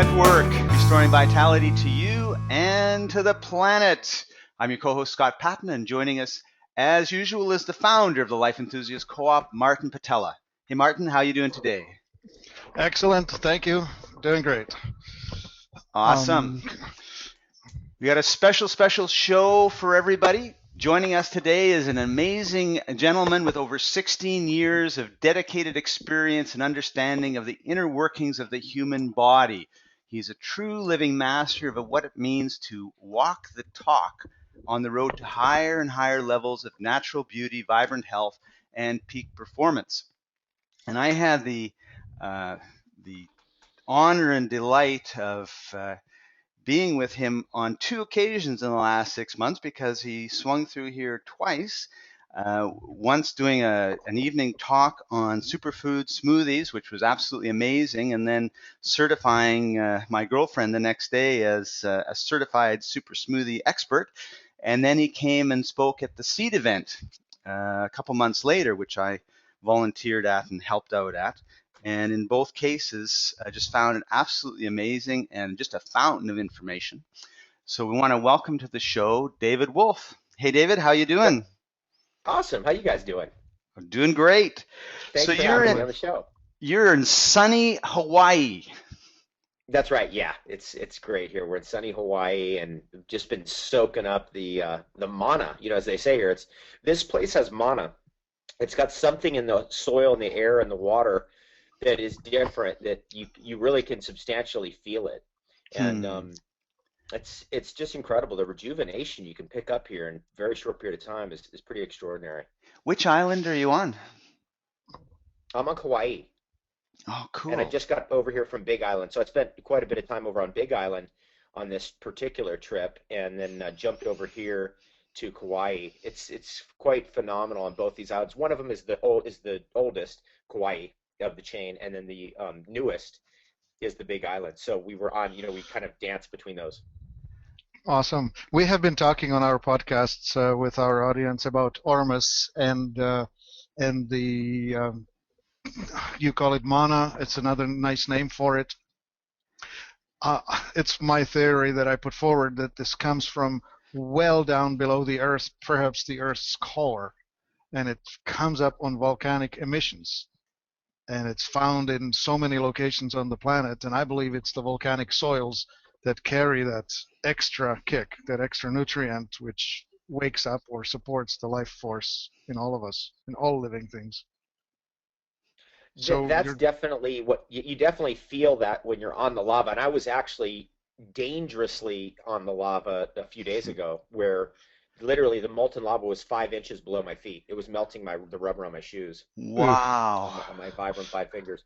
at work, restoring vitality to you and to the planet. I'm your co-host Scott Paton, and joining us as usual is the founder of the Life Enthusiast Co-op, Martin Pytela. Hey Martin, how are you doing today? Excellent, thank you. Doing great. Awesome. We got a special show for everybody. Joining us today is an amazing gentleman with over 16 years of dedicated experience and understanding of the inner workings of the human body. He's a true living master of what it means to walk the talk on the road to higher and higher levels of natural beauty, vibrant health, and peak performance. And I had the honor and delight of being with him on 2 occasions in the last 6 months, because he swung through here twice. Once doing an evening talk on superfood smoothies, which was absolutely amazing, and then certifying my girlfriend the next day as a certified super smoothie expert. And then he came and spoke at the Seed event a couple months later, which I volunteered at and helped out at. And in both cases, I just found it absolutely amazing and just a fountain of information. So we want to welcome to the show David Wolfe. Hey, David, how you doing? Awesome. How you guys doing? I'm doing great. Thanks So for having me on the show. You're in sunny Hawaii. That's right. Yeah, it's great here. We're in sunny Hawaii and just been soaking up the mana. You know, as they say here, this place has mana. It's got something in the soil and the air and the water that is different, that you really can substantially feel it. And it's just incredible. The rejuvenation you can pick up here in a very short period of time is pretty extraordinary. Which island are you on? I'm on Hawaii. Oh, cool. And I just got over here from Big Island, so I spent quite a bit of time over on Big Island on this particular trip, and then jumped over here to Kauai. It's quite phenomenal on both these islands. One of them is the oldest, Kauai, of the chain, and then the newest is the Big Island. So we were on, we kind of danced between those. Awesome. We have been talking on our podcasts with our audience about Ormus and the you call it mana. It's another nice name for it. It's my theory that I put forward that this comes from well down below the Earth, perhaps the Earth's core, and it comes up on volcanic emissions. And it's found in so many locations on the planet, and I believe it's the volcanic soils that carry that extra kick, that extra nutrient, which wakes up or supports the life force in all of us, in all living things. So that's definitely what you definitely feel that when you're on the lava. And I was actually dangerously on the lava a few days ago, where literally the molten lava was 5 inches below my feet. It was melting the rubber on my shoes. Wow. On my vibrant 5 fingers.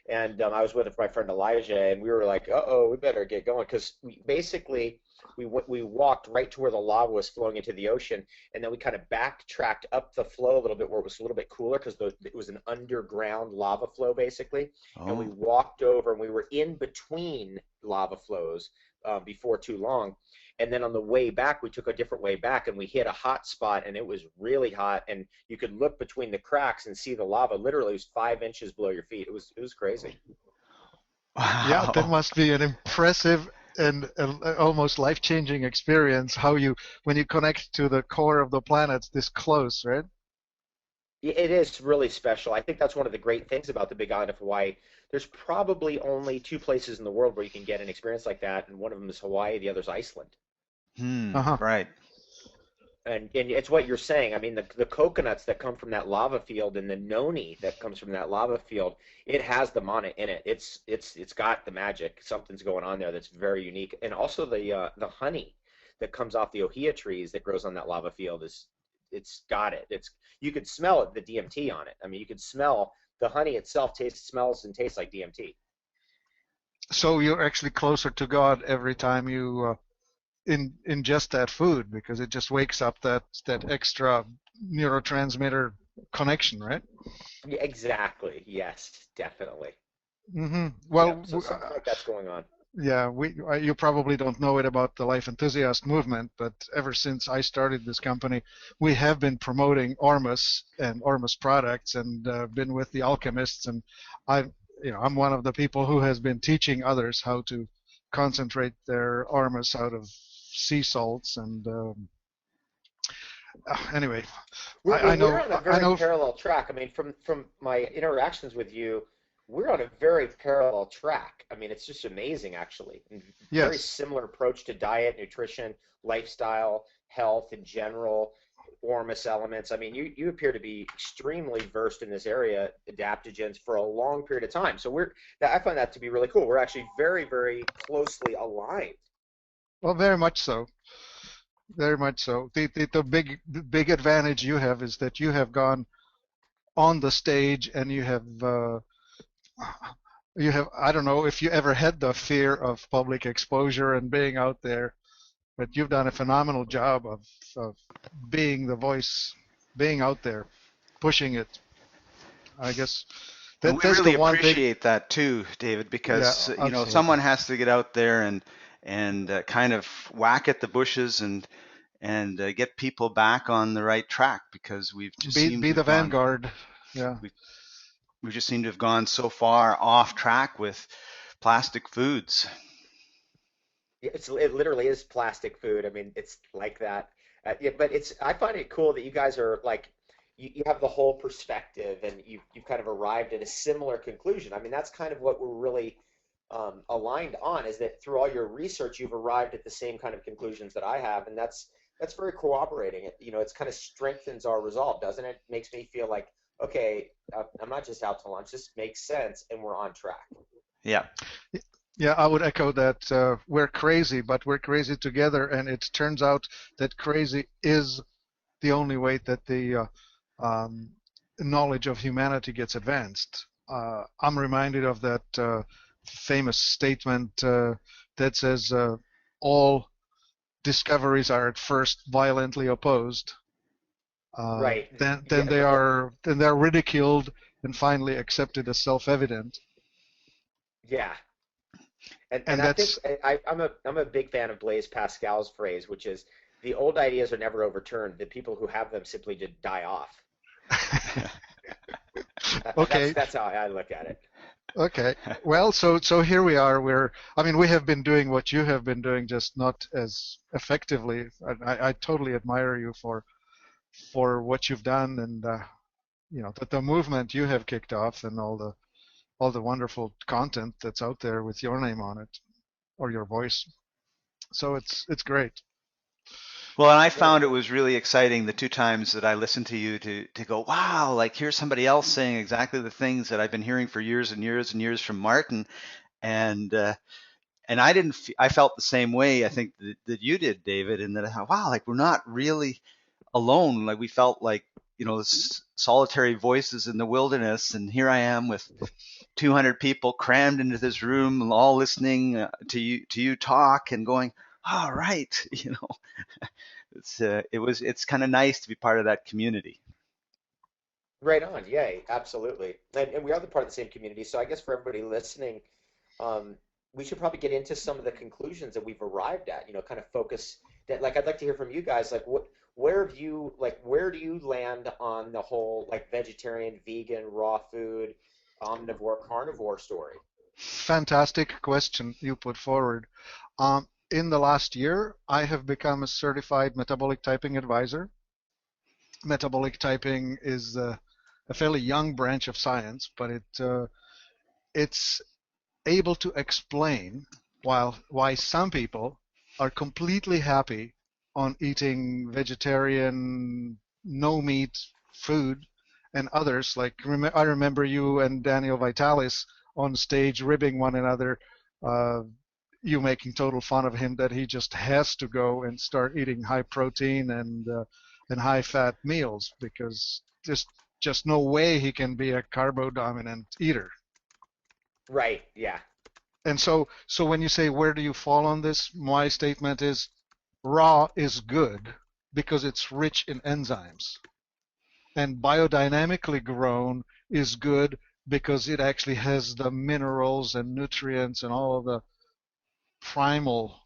And I was with my friend Elijah, and we were like, uh-oh, we better get going, because we walked right to where the lava was flowing into the ocean, and then we kind of backtracked up the flow a little bit where it was a little bit cooler, because it was an underground lava flow, basically. And we walked over, and we were in between lava flows before too long. And then on the way back, we took a different way back, and we hit a hot spot, and it was really hot. And you could look between the cracks and see the lava. Literally, it was 5 inches below your feet. It was crazy. Wow. Yeah, that must be an impressive and almost life-changing experience. When you connect to the core of the planet this close, right? It is really special. I think that's one of the great things about the Big Island of Hawaii. There's probably only 2 places in the world where you can get an experience like that, and one of them is Hawaii, the other is Iceland. Right. And it's what you're saying. I mean, the coconuts that come from that lava field and the noni that comes from that lava field, it has the mana in it. It's got the magic. Something's going on there that's very unique. And also the honey that comes off the ohia trees that grows on that lava field it's got it. You could smell it, the DMT on it. I mean, you could smell the honey itself. Smells and tastes like DMT. So you're actually closer to God every time you ingest that food, because it just wakes up that extra neurotransmitter connection, right? Yeah, exactly. Yes, definitely. Well, yeah, so something like that's going on. Yeah, you probably don't know it about the Life Enthusiast movement, but ever since I started this company, we have been promoting Ormus and Ormus products, and been with the alchemists, and I'm one of the people who has been teaching others how to concentrate their ormus out of sea salts. And anyway, I We're know, on a I very know, parallel track. I mean, from my interactions with you, we're on a very parallel track. I mean, it's just amazing, actually. And very yes. similar approach to diet, nutrition, lifestyle, health in general, ormus elements. I mean, you appear to be extremely versed in this area, adaptogens, for a long period of time. So I find that to be really cool. We're actually very, very closely aligned. Well, very much so. Very much so. The big advantage you have is that you have gone on the stage and you have, I don't know if you ever had the fear of public exposure and being out there, but you've done a phenomenal job of being the voice, being out there, pushing it. I guess And we that's the really one thing. appreciate that too, David, Yeah, because absolutely. someone has to get out there and kind of whack at the bushes and get people back on the right track, because we've just seemed Be to the have gone vanguard. Yeah. we we just seem to have gone so far off track with plastic foods. It literally is plastic food. I mean, it's like that. Yeah, but I find it cool that you guys are like you have the whole perspective and you've kind of arrived at a similar conclusion. I mean, that's kind of what we're really aligned on, is that through all your research, you've arrived at the same kind of conclusions that I have, and that's very cooperating. It's kind of strengthens our resolve, doesn't it? Makes me feel like, okay, I'm not just out to lunch. This makes sense, and we're on track. Yeah. Yeah, I would echo that. We're crazy, but we're crazy together, and it turns out that crazy is the only way that the um, knowledge of humanity gets advanced. I'm reminded of that famous statement that says all discoveries are at first violently opposed, Right. then Yeah. they're ridiculed and finally accepted as self-evident. Yeah. And And I think that's I'm a big fan of Blaise Pascal's phrase, which is the old ideas are never overturned. The people who have them simply did die off. That's okay. that's how I look at it. Okay. Well, so here we are. I mean, we have been doing what you have been doing, just not as effectively. I totally admire you for what you've done, and the movement you have kicked off, and all the wonderful content that's out there with your name on it or your voice. So it's great. Well, and I Very found it cool. was really exciting the two times that I listened to you to go, wow, like here's somebody else saying exactly the things that I've been hearing for years and years and years from Martin, and I didn't, I felt the same way I think that you did, David, and that wow, like we're not really alone. Like we felt like solitary voices in the wilderness, and here I am with 200 people crammed into this room, all listening to you talk and going, all right, it's kind of nice to be part of that community. Right on. Yay. Absolutely. And we are the part of the same community. So I guess for everybody listening, um, we should probably get into some of the conclusions that we've arrived at. Kind of focus that. Like, I'd like to hear from you guys. Like, where do you land on the whole like vegetarian, vegan, raw food, omnivore, carnivore story? Fantastic question you put forward. In the last year, I have become a certified metabolic typing advisor. Metabolic typing is a fairly young branch of science, but it's able to explain why some people are completely happy on eating vegetarian, no meat food, and others like I remember you and Daniel Vitalis on stage ribbing one another. Uh, you making total fun of him that he just has to go and start eating high protein and high fat meals because there's just no way he can be a carbo dominant eater. Right. Yeah. And so when you say where do you fall on this, my statement is raw is good because it's rich in enzymes. And biodynamically grown is good because it actually has the minerals and nutrients and all of the primal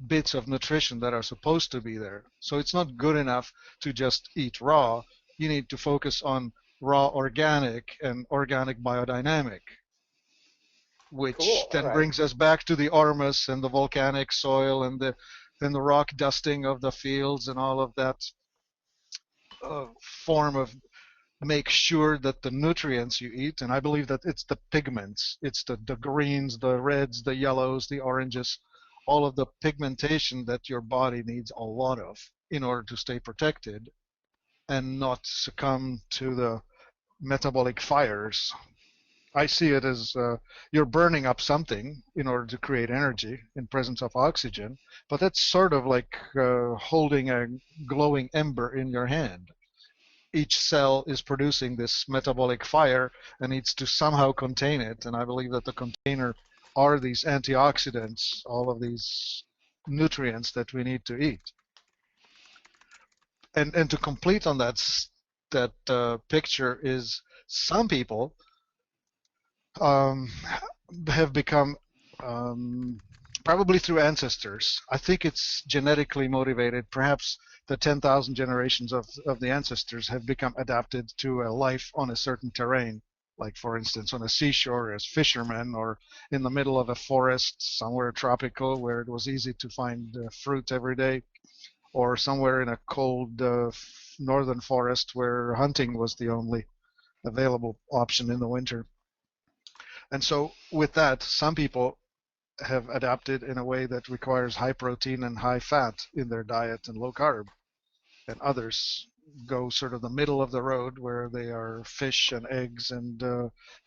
bits of nutrition that are supposed to be there. So it's not good enough to just eat raw. You need to focus on raw organic and organic biodynamic. which Cool. All then right. brings us back to the ormus and the volcanic soil and the rock dusting of the fields and all of that form of make sure that the nutrients you eat, and I believe that it's the pigments, it's the greens, the reds, the yellows, the oranges, all of the pigmentation that your body needs a lot of in order to stay protected and not succumb to the metabolic fires. I see it as you're burning up something in order to create energy in presence of oxygen, but that's sort of like holding a glowing ember in your hand. Each cell is producing this metabolic fire and needs to somehow contain it. And I believe that the container are these antioxidants, all of these nutrients that we need to eat. And to complete on that picture is some people um, have become probably through ancestors. I think it's genetically motivated. Perhaps the 10,000 generations of the ancestors have become adapted to a life on a certain terrain, like for instance on a seashore as fishermen, or in the middle of a forest somewhere tropical where it was easy to find fruit every day, or somewhere in a cold northern forest where hunting was the only available option in the winter. And so with that, some people have adapted in a way that requires high protein and high fat in their diet and low carb. And others go sort of the middle of the road where they are fish and eggs and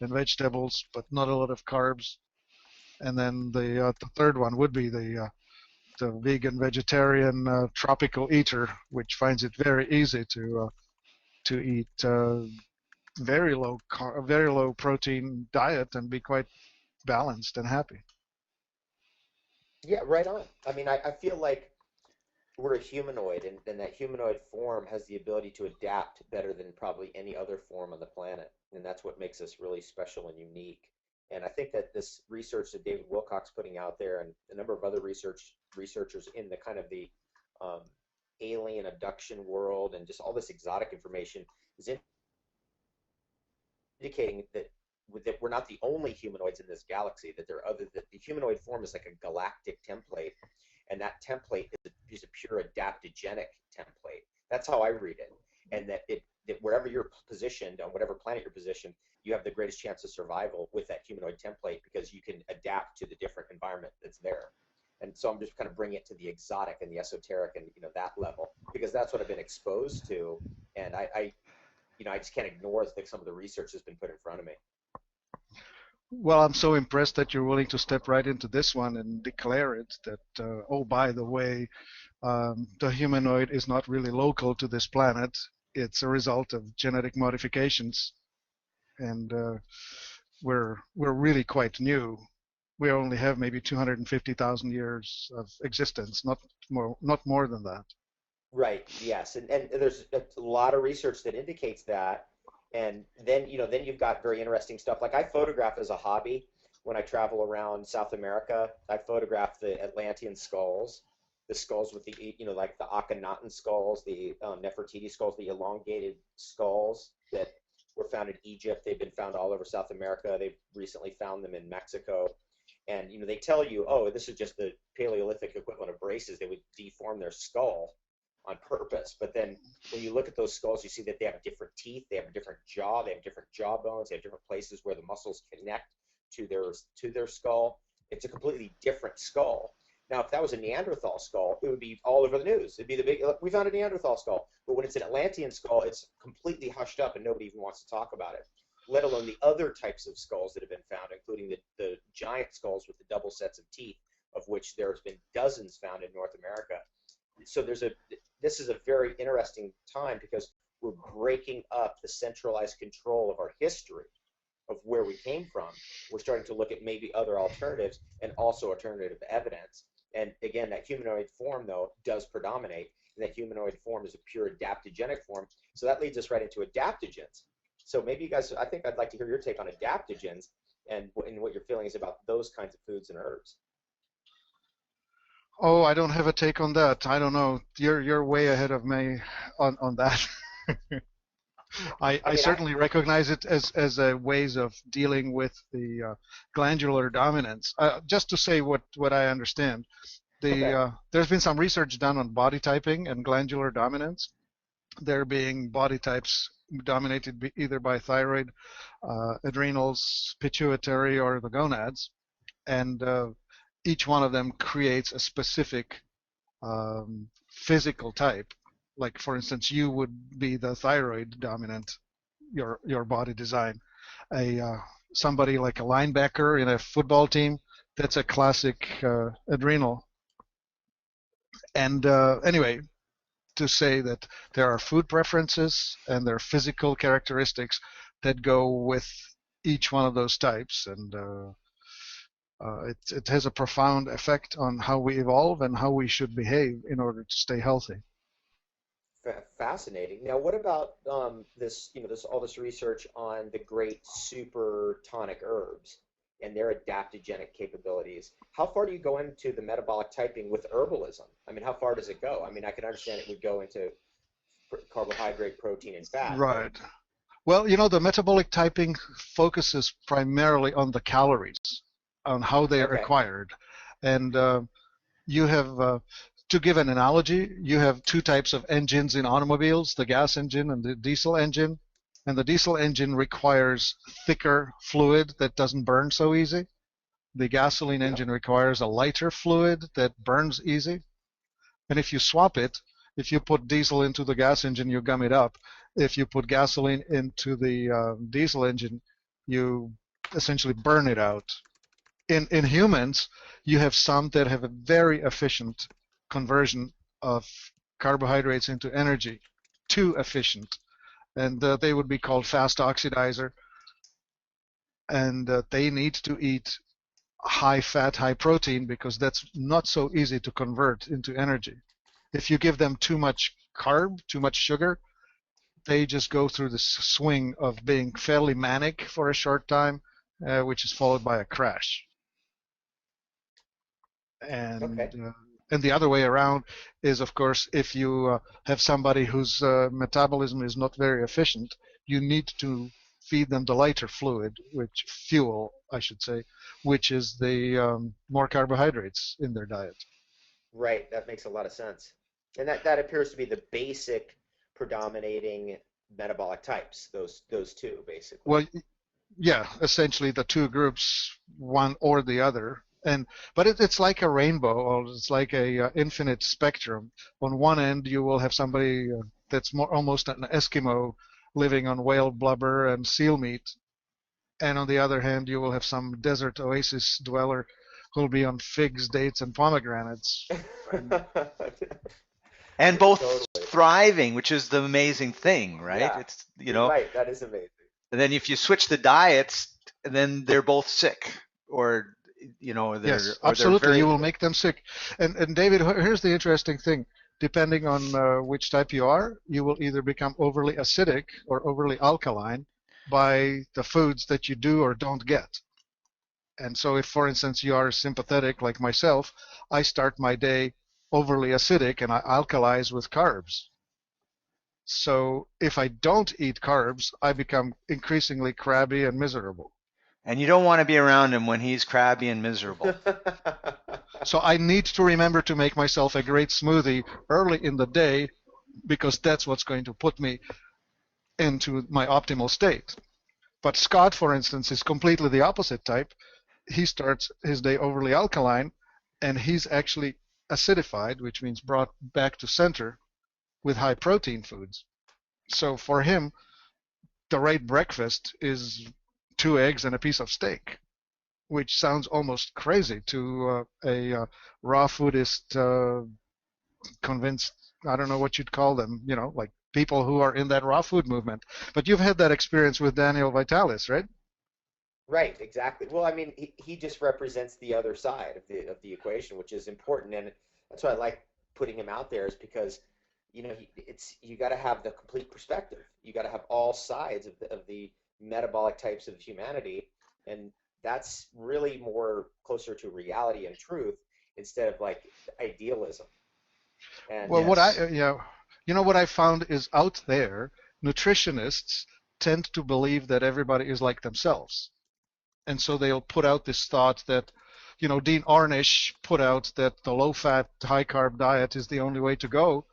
vegetables, but not a lot of carbs. And then the third one would be the vegan vegetarian tropical eater, which finds it very easy to eat very low protein diet and be quite balanced and happy. Yeah, right on. I mean, I feel like we're a humanoid, and that humanoid form has the ability to adapt better than probably any other form on the planet. And that's what makes us really special and unique. And I think that this research that David Wilcock's putting out there, and a number of other researchers in the kind of the um, alien abduction world, and just all this exotic information, is indicating that we're not the only humanoids in this galaxy. That there are other that the humanoid form is like a galactic template, and that template is a pure adaptogenic template. That's how I read it, and that wherever you're positioned on whatever planet you're positioned, you have the greatest chance of survival with that humanoid template because you can adapt to the different environment that's there. And so I'm just kind of bringing it to the exotic and the esoteric and that level because that's what I've been exposed to, and I just can't ignore some of the research that's been put in front of me. Well, I'm so impressed that you're willing to step right into this one and declare it that, oh, by the way, the humanoid is not really local to this planet. It's a result of genetic modifications, and we're really quite new. We only have maybe 250,000 years of existence, not more than that. Right. Yes. And there's a lot of research that indicates that. And then you've got very interesting stuff. Like I photograph as a hobby when I travel around South America. I photograph the Atlantean skulls, the skulls with like the Akhenaten skulls, the Nefertiti skulls, the elongated skulls that were found in Egypt. They've been found all over South America. They've recently found them in Mexico. And they tell you, oh, this is just the Paleolithic equivalent of braces. They would deform their skull on purpose. But then when you look at those skulls, you see that they have different teeth, they have a different jaw, they have different jaw bones, they have different places where the muscles connect to their skull. It's a completely different skull. Now, if that was a Neanderthal skull, it would be all over the news. It'd be the big, look, we found a Neanderthal skull. But when it's an Atlantean skull, it's completely hushed up and nobody even wants to talk about it, let alone the other types of skulls that have been found, including the giant skulls with the double sets of teeth, of which there's been dozens found in North America. So this is a very interesting time because we're breaking up the centralized control of our history of where we came from. We're starting to look at maybe other alternatives and also alternative evidence. And again, that humanoid form, though, does predominate. And that humanoid form is a pure adaptogenic form. So that leads us right into adaptogens. So maybe you guys, I think I'd like to hear your take on adaptogens and what your feelings about those kinds of foods and herbs. Oh, I don't have a take on that. I don't know. You're way ahead of me on that. I mean, certainly recognize it as a ways of dealing with the glandular dominance. Just to say what I understand, okay, there's been some research done on body typing and glandular dominance. There being body types dominated either by thyroid, adrenals, pituitary, or the gonads, and each one of them creates a specific physical type. Like for instance, you would be the thyroid dominant, your body design. A Somebody like a linebacker in a football team, that's a classic adrenal. And anyway, to say that there are food preferences and there are physical characteristics that go with each one of those types, and it has a profound effect on how we evolve and how we should behave in order to stay healthy. fascinating. Now, what about this? This all this research on the great super tonic herbs and their adaptogenic capabilities. How far do you go into the metabolic typing with herbalism? I mean, how far does it go? I mean, I can understand it would go into carbohydrate, protein, and fat, but Right. Well, the metabolic typing focuses primarily on the calories, on how they are okay, acquired. And you have, to give an analogy, you have two types of engines in automobiles, the gas engine and the diesel engine. And the diesel engine requires thicker fluid that doesn't burn so easy. The gasoline yeah, engine requires a lighter fluid that burns easy. And if you swap it, if you put diesel into the gas engine, you gum it up. If you put gasoline into the diesel engine, you essentially burn it out. In humans, you have some that have a very efficient conversion of carbohydrates into energy, too efficient, and they would be called fast oxidizer, and they need to eat high fat, high protein because that's not so easy to convert into energy. If you give them too much carb, too much sugar, they just go through this swing of being fairly manic for a short time, which is followed by a crash. okay. And the other way around is, of course, if you have somebody whose metabolism is not very efficient, you need to feed them the lighter fluid, which fuel, I should say, which is the more carbohydrates in their diet. Right, that makes a lot of sense. And that appears to be the basic predominating metabolic types, those two basically. Well, yeah, essentially the two groups, one or the other. But it's like a rainbow, or it's like a infinite spectrum. On one end, you will have somebody that's more almost an Eskimo living on whale blubber and seal meat, and on the other hand, you will have some desert oasis dweller who'll be on figs, dates, and pomegranates. And And both Totally. thriving, which is the amazing thing, right? Yeah, It's, you're right. That is amazing. and then if you switch the diets, then they're both sick, or yes, they're absolutely, you very. will make them sick. And David, here's the interesting thing. Depending on which type you are, you will either become overly acidic or overly alkaline by the foods that you do or don't get. And so if, for instance, you are sympathetic like myself, I start my day overly acidic and I alkalize with carbs. So if I don't eat carbs, I become increasingly crabby and miserable. And you don't want to be around him when he's crabby and miserable. So I need to remember to make myself a great smoothie early in the day because that's what's going to put me into my optimal state. But Scott, for instance, is completely the opposite type. He starts his day overly alkaline, and he's actually acidified, which means brought back to center with high protein foods. So for him, the right breakfast is 2 eggs and a piece of steak, which sounds almost crazy to a raw foodist convinced, I don't know what you'd call them, like people who are in that raw food movement. But you've had that experience with Daniel Vitalis, right? Right, exactly. Well, I mean, he just represents the other side of the equation, which is important, and that's why I like putting him out there is because, it's you got to have the complete perspective. You got to have all sides of the metabolic types of humanity, and that's really more closer to reality and truth instead of like idealism. And Well, Yes. what I found is out there nutritionists tend to believe that everybody is like themselves. And so they'll put out this thought that, Dean Ornish put out that the low-fat, high-carb diet is the only way to go.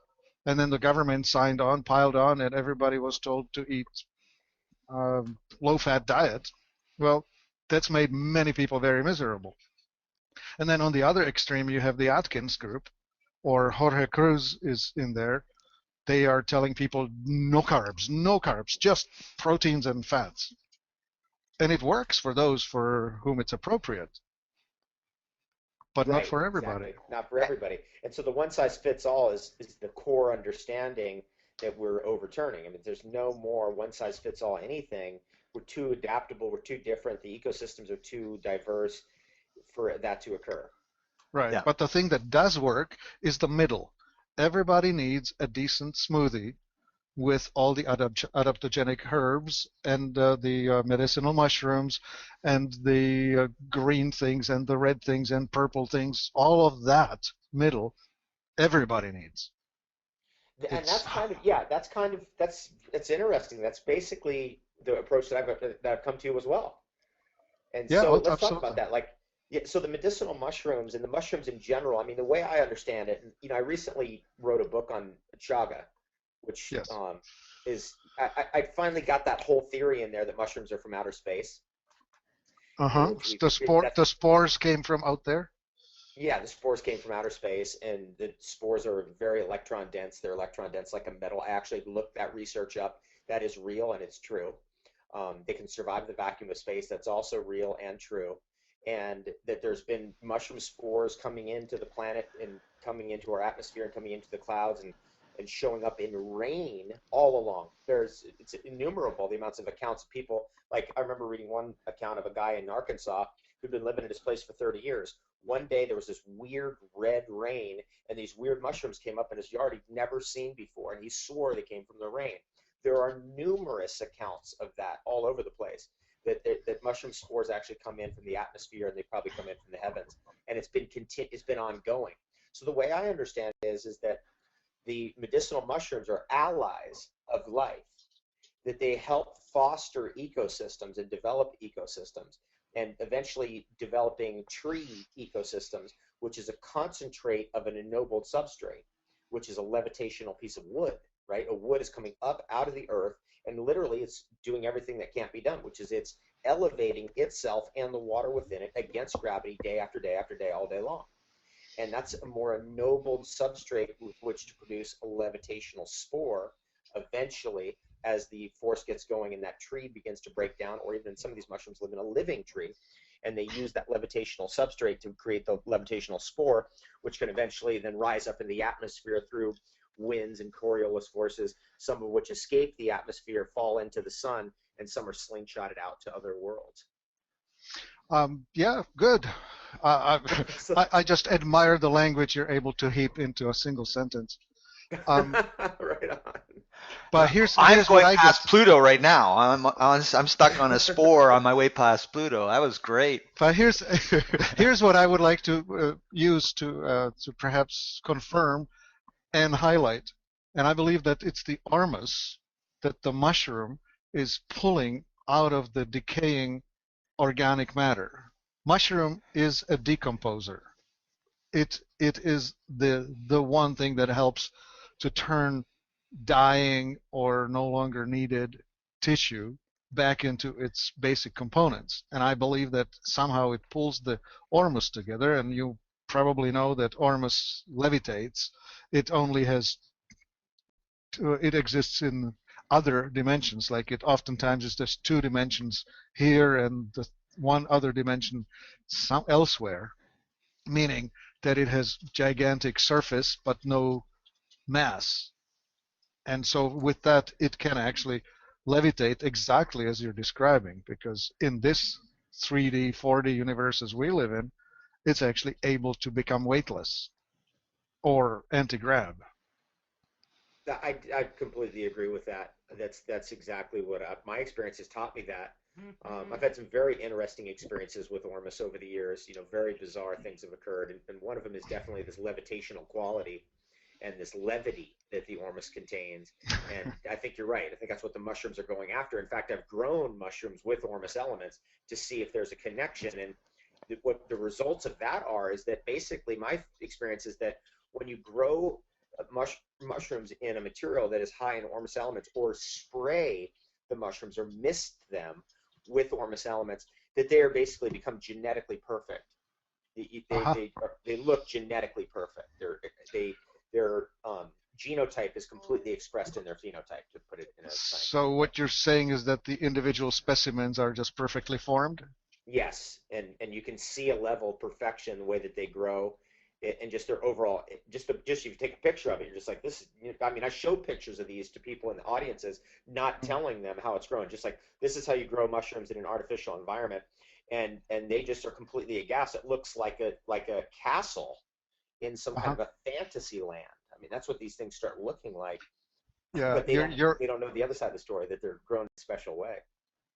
And then the government signed on, piled on, and everybody was told to eat low-fat diet. Well, that's made many people very miserable. And then on the other extreme, you have the Atkins group, or Jorge Cruz is in there. They are telling people no carbs, just proteins and fats. And it works for those for whom it's appropriate, but not Right, for everybody. exactly. Not for everybody. And so the one size fits all is the core understanding that we're overturning. I mean, there's no more one size fits all anything. We're too adaptable, we're too different, the ecosystems are too diverse for that to occur. Right. Yeah. But the thing that does work is the middle. Everybody needs a decent smoothie with all the adaptogenic herbs and the medicinal mushrooms and the green things and the red things and purple things. All of that middle, everybody needs. And It's that's kind of yeah, that's interesting. That's basically the approach that I've come to as well. And yeah, so let's talk about absolutely. that. Like, yeah, so the medicinal mushrooms and the mushrooms in general. I mean, the way I understand it, and, I recently wrote a book on chaga, which Yes. is I finally got that whole theory in there that mushrooms are from outer space, Uh-huh. which we that's The spores came from out there. yeah, the spores came from outer space, and the spores are very electron dense. They're electron dense like a metal. I actually looked that research up. That is real and it's true. They can survive the vacuum of space. That's also real and true. And that there's been mushroom spores coming into the planet and coming into our atmosphere and coming into the clouds and showing up in rain all along. It's innumerable the amounts of accounts of people. Like I remember reading one account of a guy in Arkansas who'd been living in his place for 30 years. One day there was this weird red rain and these weird mushrooms came up in his yard he'd never seen before, and he swore they came from the rain. There are numerous accounts of that all over the place. That mushroom spores actually come in from the atmosphere, and they probably come in from the heavens, and it's been ongoing. So the way I understand it is that the medicinal mushrooms are allies of life, that they help foster ecosystems and develop ecosystems, and eventually developing tree ecosystems, which is a concentrate of an ennobled substrate, which is a levitational piece of wood, right? A wood is coming up out of the earth, and literally it's doing everything that can't be done, which is it's elevating itself and the water within it against gravity day after day after day, all day long. And that's a more ennobled substrate with which to produce a levitational spore eventually as the force gets going and that tree begins to break down, or even some of these mushrooms live in a living tree, and they use that levitational substrate to create the levitational spore, which can eventually then rise up in the atmosphere through winds and Coriolis forces, some of which escape the atmosphere, fall into the sun, and some are slingshotted out to other worlds. Yeah, good. Uh, So, I just admire the language you're able to heap into a single sentence. Um, right on. but I'm here's what going I get. past Pluto right now. I'm stuck on a spore on my way past Pluto. That was great. But here's here's what I would like to use to perhaps confirm and highlight. And I believe that it's the ormus that the mushroom is pulling out of the decaying organic matter. Mushroom is a decomposer. It is the one thing that helps to turn dying or no longer needed tissue back into its basic components. And I believe that somehow it pulls the ormus together, and you probably know that ormus levitates. It only has it exists in other dimensions, like it oftentimes is just two dimensions here and the one other dimension elsewhere, meaning that it has gigantic surface but no mass. And so with that, it can actually levitate exactly as you're describing, because in this 3D, 4D universes we live in, it's actually able to become weightless or anti-grav. I completely agree with that. That's exactly what my experience has taught me that. I've had some very interesting experiences with Ormus over the years. Very bizarre things have occurred, and one of them is definitely this levitational quality. and this levity that the ormus contains. And I think you're right. I think that's what the mushrooms are going after. In fact, I've grown mushrooms with ormus elements to see if there's a connection. And what the results of that are is that basically my experience is that when you grow mushrooms in a material that is high in ormus elements, or spray the mushrooms or mist them with ormus elements, that they are basically become genetically perfect. They look genetically perfect. Their genotype is completely expressed in their phenotype, to put it in a science. So what you're saying is that the individual specimens are just perfectly formed? Yes, and you can see a level of perfection the way that they grow, and just their overall. Just if you take a picture of it, you're just like, this. I mean, I show pictures of these to people in the audiences, not telling them how it's growing. Just like, this is how you grow mushrooms in an artificial environment, and they just are completely aghast. It looks like a castle in some kind of a fantasy land. I mean, that's what these things start looking like. Yeah, but they don't know the other side of the story, that they're grown in a special way.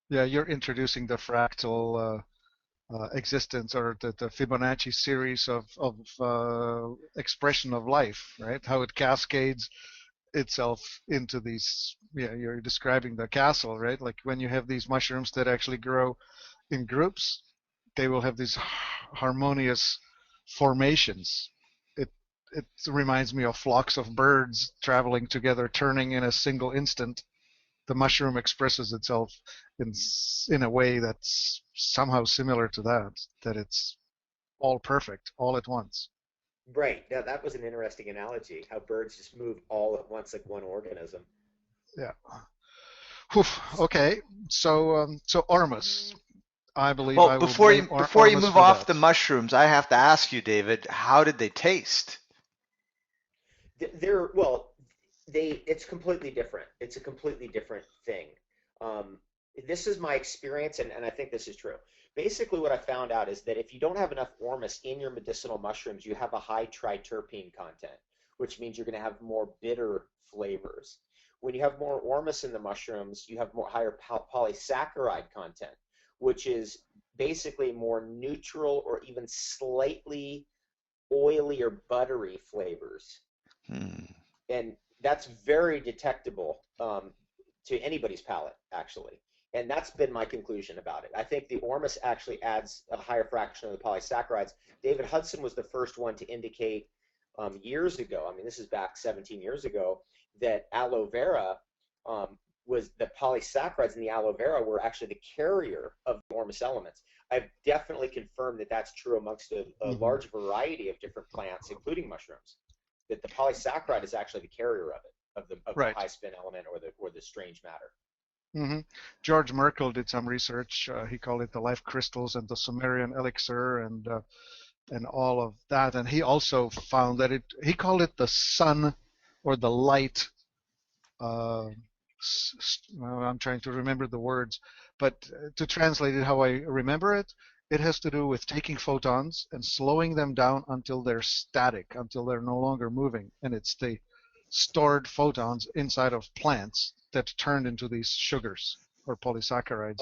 Yeah, you're introducing the fractal existence, or the Fibonacci series of expression of life, right? How it cascades itself into these. Yeah, you're describing the castle, right? Like when you have these mushrooms that actually grow in groups, they will have these harmonious formations. It reminds me of flocks of birds traveling together, turning in a single instant. The mushroom expresses itself in a way that's somehow similar to that it's all perfect all at once. Right. Now, that was an interesting analogy, how birds just move all at once like one organism. Yeah. Whew. Okay. So Ormus, I believe Well, I will before you blame move Ormus for off that. the mushrooms, I have to ask you, David, how did they taste? It's completely different. It's a completely different thing. This is my experience, and I think this is true. Basically, what I found out is that if you don't have enough ormus in your medicinal mushrooms, you have a high triterpene content, which means you're going to have more bitter flavors. When you have more ormus in the mushrooms, you have higher polysaccharide content, which is basically more neutral or even slightly oily or buttery flavors. And that's very detectable to anybody's palate, actually. And that's been my conclusion about it. I think the ormus actually adds a higher fraction of the polysaccharides. David Hudson was the first one to indicate years ago, I mean, this is back 17 years ago, that aloe vera was the polysaccharides in the aloe vera were actually the carrier of the ormus elements. I've definitely confirmed that that's true amongst a large variety of different plants, including mushrooms, that the polysaccharide is actually the carrier of it, of Right. the high spin element or the strange matter. George Merkel did some research. He called it the life crystals and the Sumerian elixir and all of that. And he also found that he called it the sun or the light. Well, I'm trying to remember the words, but to translate it how I remember it, it has to do with taking photons and slowing them down until they're static, until they're no longer moving. And it's the stored photons inside of plants that turned into these sugars or polysaccharides,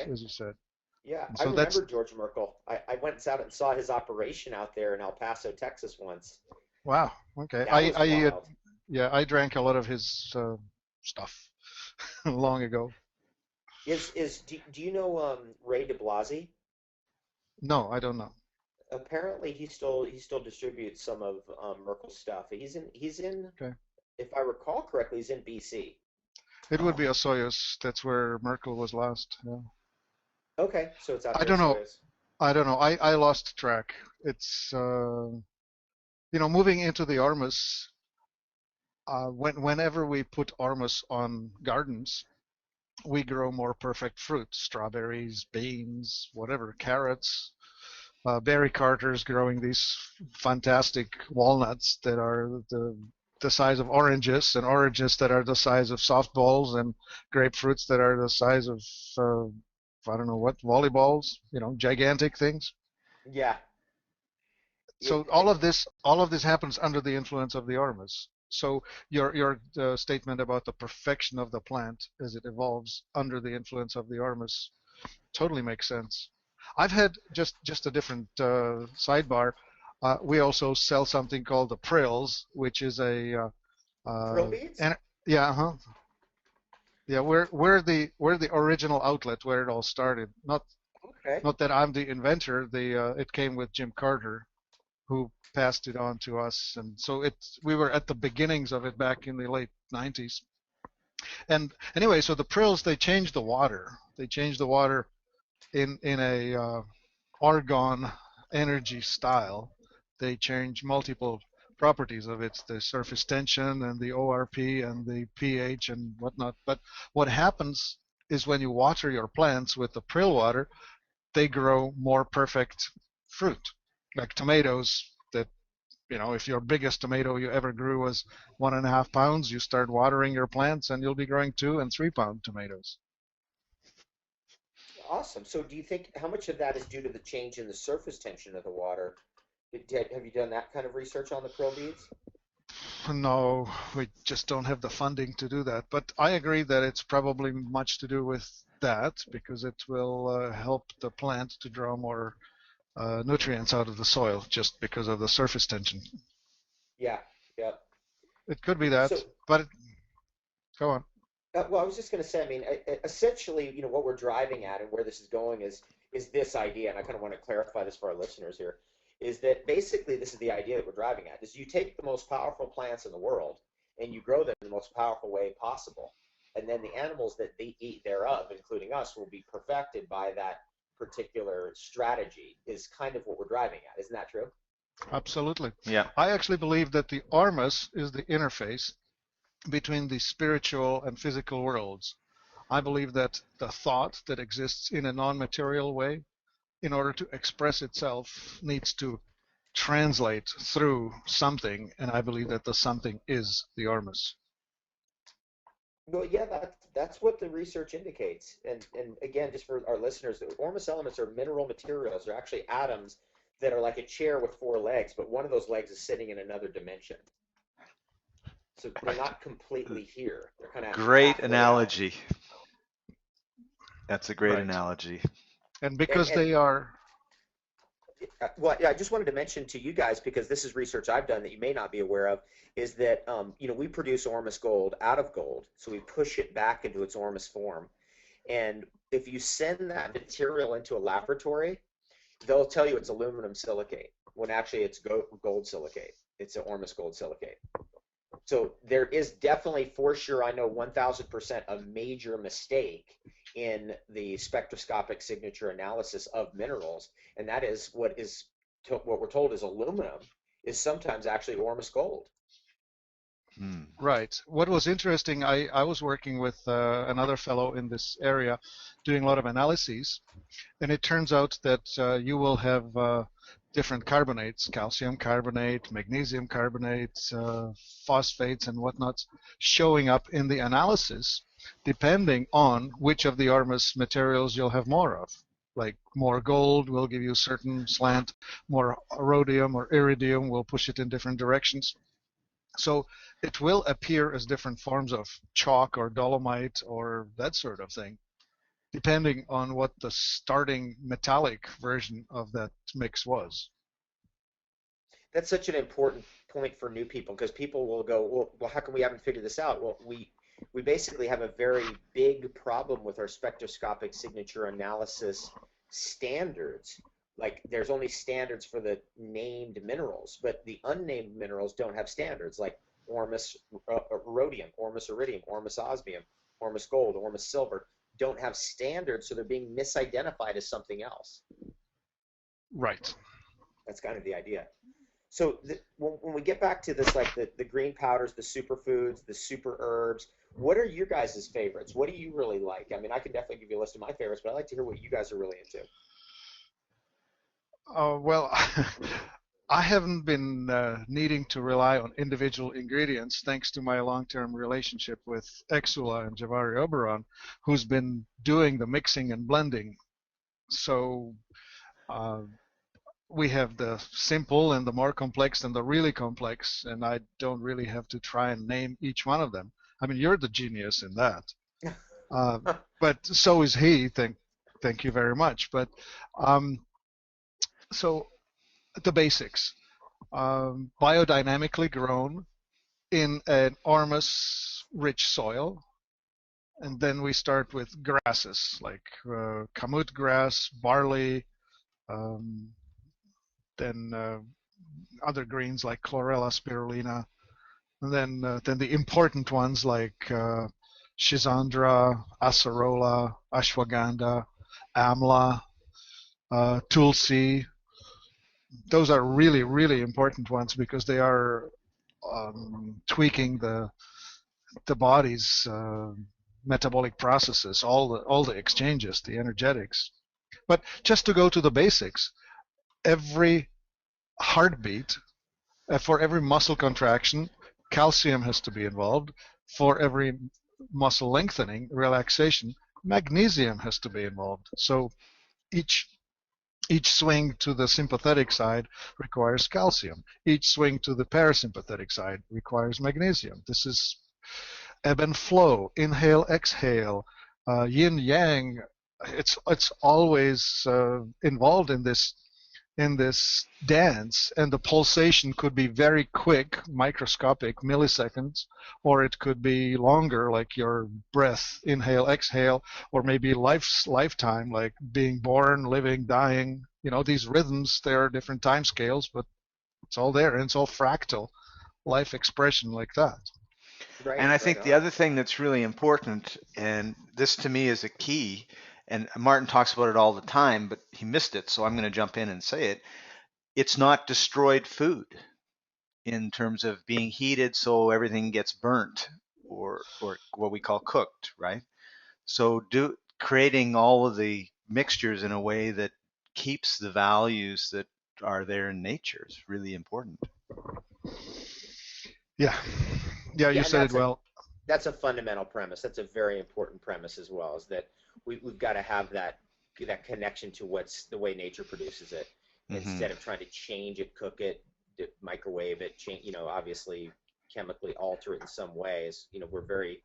as you said. Yeah, And I so remember George Merkel. I went out and saw his operation out there in El Paso, Texas once. Wow. Okay. That was wild. I drank a lot of his stuff long ago. Do you know Ray de Blasi? No, I don't know. Apparently, he still distributes some of Merkel's stuff. He's in. Okay. If I recall correctly, he's in BC. It would be Osoyoos. That's where Merkel was last. Yeah. Okay, so it's out I there. don't know. Soyuz. I don't know. I lost track. It's moving into the Ormus. Whenever we put Ormus on gardens, we grow more perfect fruit: strawberries, beans, whatever, carrots. Barry Carter's growing these fantastic walnuts that are the size of oranges, and oranges that are the size of softballs, and grapefruits that are the size of I don't know what, volleyballs, gigantic things. Yeah. So all of this happens under the influence of the Ormus. So your statement about the perfection of the plant as it evolves under the influence of the Ormus totally makes sense. I've had just a different sidebar. We also sell something called the Prills, which is a Krill beads? yeah, yeah. We're the original outlet where it all started. Okay. Not that I'm the inventor. It came with Jim Carter, who passed it on to us, and so we were at the beginnings of it back in the late 90s. And anyway, so the Prills, they changed the water. They changed the water in a argon energy style. They change multiple properties of it, the surface tension and the ORP and the pH and whatnot. But what happens is when you water your plants with the Prill water, they grow more perfect fruit, like tomatoes. That, if your biggest tomato you ever grew was 1.5 pounds, you start watering your plants and you'll be growing 2 and 3 pound tomatoes. Awesome. So do you think how much of that is due to the change in the surface tension of the water? Have you done that kind of research on the krill beads? No, we just don't have the funding to do that. But I agree that it's probably much to do with that, because it will help the plant to draw more nutrients out of the soil just because of the surface tension. Yeah, yeah. It could be that, So, but go on. well, I was just going to say, I mean, essentially, what we're driving at and where this is going is this idea, and I kind of want to clarify this for our listeners here, is that basically this is the idea that we're driving at, is you take the most powerful plants in the world and you grow them in the most powerful way possible, and then the animals that they eat thereof, including us, will be perfected by that particular strategy, is kind of what we're driving at. Isn't that true? Absolutely. Yeah. I actually believe that the ormus is the interface between the spiritual and physical worlds. I believe that the thought that exists in a non-material way, in order to express itself, needs to translate through something, and I believe that the something is the ormus. Well, yeah, that's what the research indicates. And again, just for our listeners, the ormus elements are mineral materials. They're actually atoms that are like a chair with 4 legs, but one of those legs is sitting in another dimension. So they're not completely here. They're kind of Great halfway analogy. That's a great Right. analogy. And because And they are... well, yeah, I just wanted to mention to you guys, because this is research I've done that you may not be aware of, is that we produce ormus gold out of gold, so we push it back into its ormus form. And if you send that material into a laboratory, they'll tell you it's aluminum silicate, when actually it's gold silicate. It's an ormus gold silicate. So there is definitely, for sure, I know 1,000% a major mistake in the spectroscopic signature analysis of minerals, and that is what we're told is aluminum is sometimes actually ormus gold. Right. What was interesting, I was working with another fellow in this area doing a lot of analyses, and it turns out that you will have different carbonates, calcium carbonate, magnesium carbonate, phosphates and whatnot, showing up in the analysis depending on which of the ormus materials you'll have more of. Like more gold will give you a certain slant, more rhodium or iridium will push it in different directions. So it will appear as different forms of chalk or dolomite or that sort of thing, depending on what the starting metallic version of that mix was. That's such an important point for new people, because people will go, well, how come we haven't figured this out? Well, we basically have a very big problem with our spectroscopic signature analysis standards. Like, there's only standards for the named minerals, but the unnamed minerals don't have standards, like ormus rhodium, ormus iridium, ormus osmium, ormus gold, ormus silver don't have standards, so they're being misidentified as something else. Right. That's kind of the idea. So when we get back to this, like the green powders, the superfoods, the super herbs, what are your guys' favorites? What do you really like? I mean, I can definitely give you a list of my favorites, but I'd like to hear what you guys are really into. Well, I haven't been needing to rely on individual ingredients thanks to my long-term relationship with Exula and Javari Oberon, who's been doing the mixing and blending. So we have the simple and the more complex and the really complex, and I don't really have to try and name each one of them. I mean, you're the genius in that. But so is he. Thank you very much. But so the basics. biodynamically grown in an humus-rich soil. And then we start with grasses like kamut grass, barley, um, then other greens like chlorella, spirulina, and then the important ones like Schisandra, acerola, ashwagandha, amla, tulsi. Those are really, really important ones because they are tweaking the body's metabolic processes, all the exchanges, the energetics. But just to go to the basics, every heartbeat, for every muscle contraction, calcium has to be involved. For every muscle lengthening, relaxation, magnesium has to be involved. So each swing to the sympathetic side requires calcium. Each swing to the parasympathetic side requires magnesium. This is ebb and flow, inhale, exhale, yin yang. It's always involved in this dance, and the pulsation could be very quick, microscopic, milliseconds, or it could be longer, like your breath, inhale, exhale, or maybe lifetime, like being born, living, dying. These rhythms, there are different time scales, but it's all there, and it's all fractal life expression like that. Right, And I right think the on. other thing that's really important, and this to me is a key, and Martin talks about it all the time, but he missed it, so I'm going to jump in and say it. It's not destroyed food in terms of being heated so everything gets burnt or what we call cooked, right? So creating all of the mixtures in a way that keeps the values that are there in nature is really important. Yeah, you Yeah, and said it well. that's a fundamental premise. That's a very important premise as well, is that we've got to have that connection to what's the way nature produces it, Hmm. instead of trying to change it, cook it, microwave it, change, obviously chemically alter it in some ways. We're very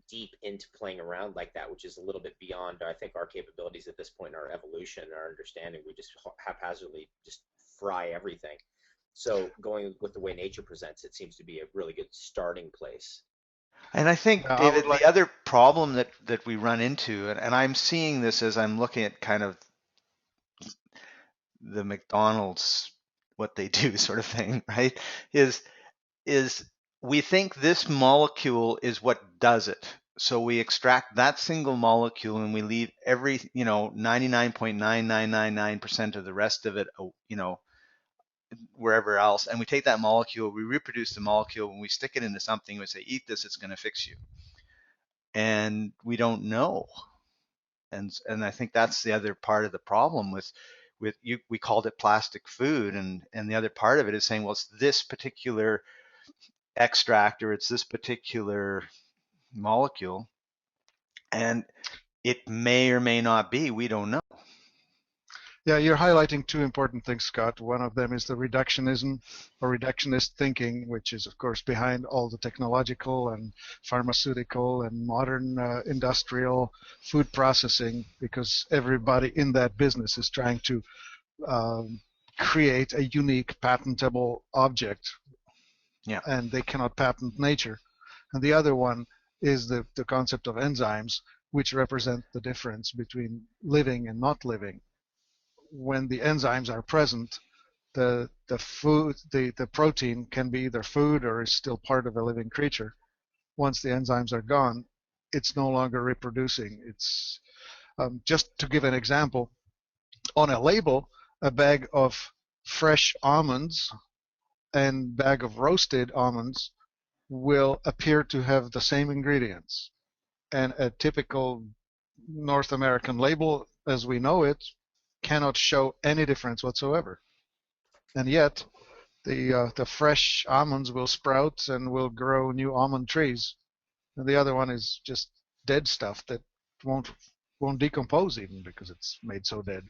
deep into playing around like that, which is a little bit beyond, I think, our capabilities at this point in our evolution, our understanding. We just haphazardly just fry everything. So going with the way nature presents it seems to be a really good starting place. And I think, I would David, like. the other problem that we run into, and I'm seeing this as I'm looking at kind of the McDonald's, what they do sort of thing, right? Is is we think this molecule is what does it. So we extract that single molecule and we leave 99.9999% of the rest of it, wherever else. And we take that molecule, we reproduce the molecule, and we stick it into something, we say, eat this, it's going to fix you. And we don't know. And I think that's the other part of the problem with you. We called it plastic food, and the other part of it is saying, well, it's this particular extract or it's this particular molecule, and it may or may not be. We don't know. Yeah, you're highlighting two important things, Scott. One of them is the reductionism or reductionist thinking, which is, of course, behind all the technological and pharmaceutical and modern industrial food processing, because everybody in that business is trying to um, create a unique, patentable object, Yeah. and they cannot patent nature. And the other one is the concept of enzymes, which represent the difference between living and not living. When the enzymes are present, the food, the protein can be either food or is still part of a living creature. Once the enzymes are gone, it's no longer reproducing. It's just to give an example, on a label, a bag of fresh almonds and bag of roasted almonds will appear to have the same ingredients, and a typical North American label, as we know it, cannot show any difference whatsoever. And yet, the fresh almonds will sprout and will grow new almond trees, and the other one is just dead stuff that won't decompose even because it's made so dead.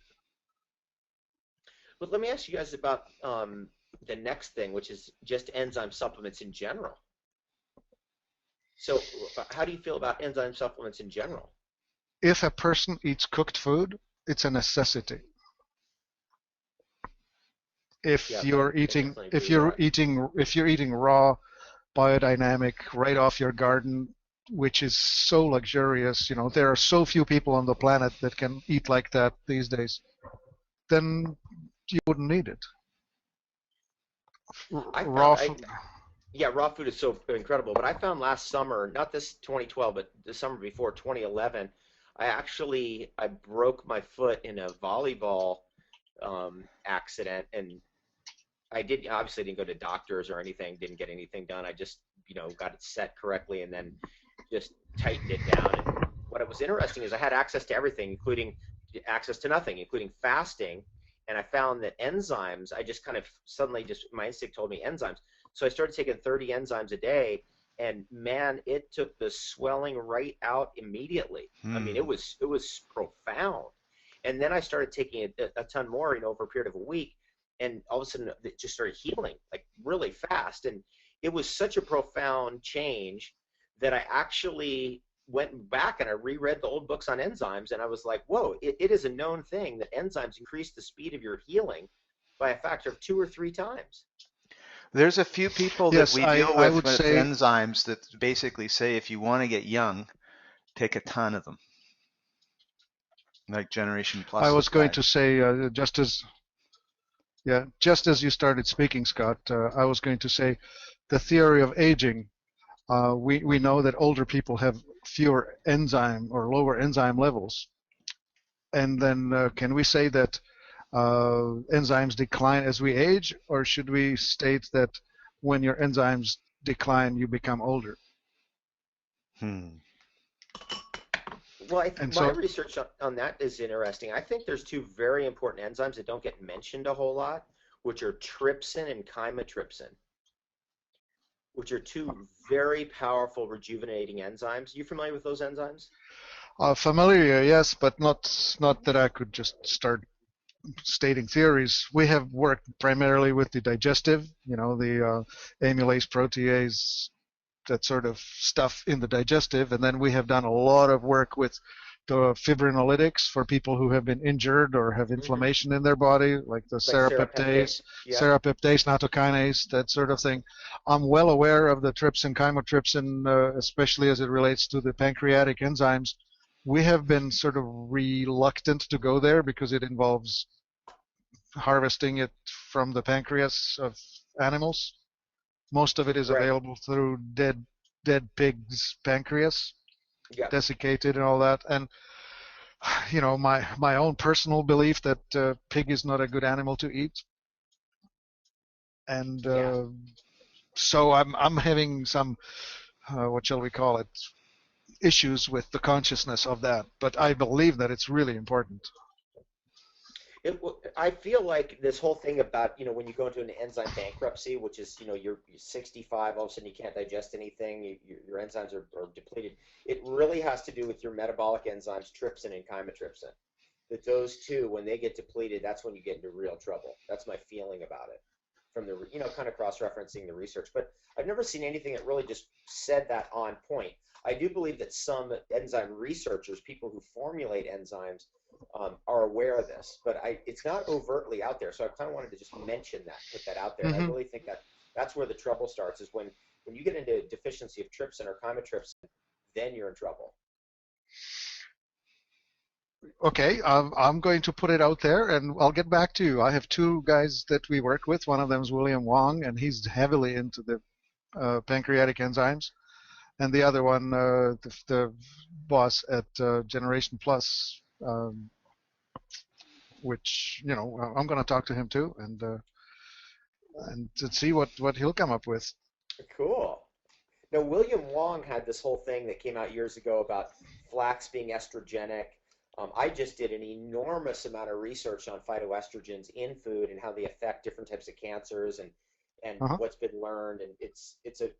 But let me ask you guys about the next thing, which is just enzyme supplements in general. So, how do you feel about enzyme supplements in general? If a person eats cooked food, it's a necessity. if Yeah, you're I eating definitely if agree with you're that. eating raw, biodynamic, right off your garden, which is so luxurious. There are so few people on the planet that can eat like that these days. Then you wouldn't need it. I Raw found food. yeah, raw food is so incredible. But I found last summer, not this 2012, but the summer before 2011, I broke my foot in a volleyball accident, and I did obviously didn't go to doctors or anything, didn't get anything done. I just got it set correctly and then just tightened it down. And what was interesting is I had access to everything, including access to nothing, including fasting. And I found that enzymes, I just kind of suddenly just my instinct told me enzymes. So I started taking 30 enzymes a day, and man, it took the swelling right out immediately. I mean, Hmm. it was profound. And then I started taking a ton more, over a period of a week, and all of a sudden it just started healing like really fast. And it was such a profound change that I actually went back and I reread the old books on enzymes, and I was like, whoa, it is a known thing that enzymes increase the speed of your healing by a factor of 2 or 3 times. There's a few people that Yes, we I deal I with would with say enzymes that basically say if you want to get young, take a ton of them, like Generation I Plus was going guy. to say just as you started speaking, Scott, I was going to say the theory of aging. We know that older people have fewer enzyme or lower enzyme levels, and then can we say that enzymes decline as we age, or should we state that when your enzymes decline, you become older? Hmm. Well, And my so research on that is interesting. I think there's two very important enzymes that don't get mentioned a whole lot, which are trypsin and chymotrypsin, which are two very powerful rejuvenating enzymes. You familiar with those enzymes? familiar, yes, but not that I could just start stating theories. We have worked primarily with the digestive, the amylase, protease, that sort of stuff in the digestive, and then we have done a lot of work with the fibrinolytics for people who have been injured or have Hmm. inflammation in their body, like the Like serapeptase. Yeah. serapeptase, nattokinase, that sort of thing. I'm well aware of the trypsin, chymotrypsin, especially as it relates to the pancreatic enzymes. We have been sort of reluctant to go there because it involves harvesting it from the pancreas of animals. Most of it is Right. available through dead pig's pancreas, Yeah. desiccated and all that. And my own personal belief that pig is not a good animal to eat, and Yeah. so I'm having some what shall we call it, issues with the consciousness of that. But I believe that it's really important. I feel like this whole thing about, when you go into an enzyme bankruptcy, which is, you're 65, all of a sudden you can't digest anything, your enzymes are depleted. It really has to do with your metabolic enzymes, trypsin and chymotrypsin. That those two, when they get depleted, that's when you get into real trouble. That's my feeling about it from the, kind of cross-referencing the research. But I've never seen anything that really just said that on point. I do believe that some enzyme researchers, people who formulate enzymes, are aware of this, but it's not overtly out there. So I kind of wanted to just mention that, put that out there. And I Hmm. really think that that's where the trouble starts, is when you get into deficiency of trypsin or chymotrypsin, then you're in trouble. Okay, I'm going to put it out there, and I'll get back to you. I have two guys that we work with. One of them is William Wong, and he's heavily into the pancreatic enzymes, and the other one, the boss at Generation Plus, which I'm going to talk to him too, and to see what he'll come up with. Cool. Now, William Wong had this whole thing that came out years ago about flax being estrogenic. I just did an enormous amount of research on phytoestrogens in food and how they affect different types of cancers, and Uh-huh. what's been learned. And it's a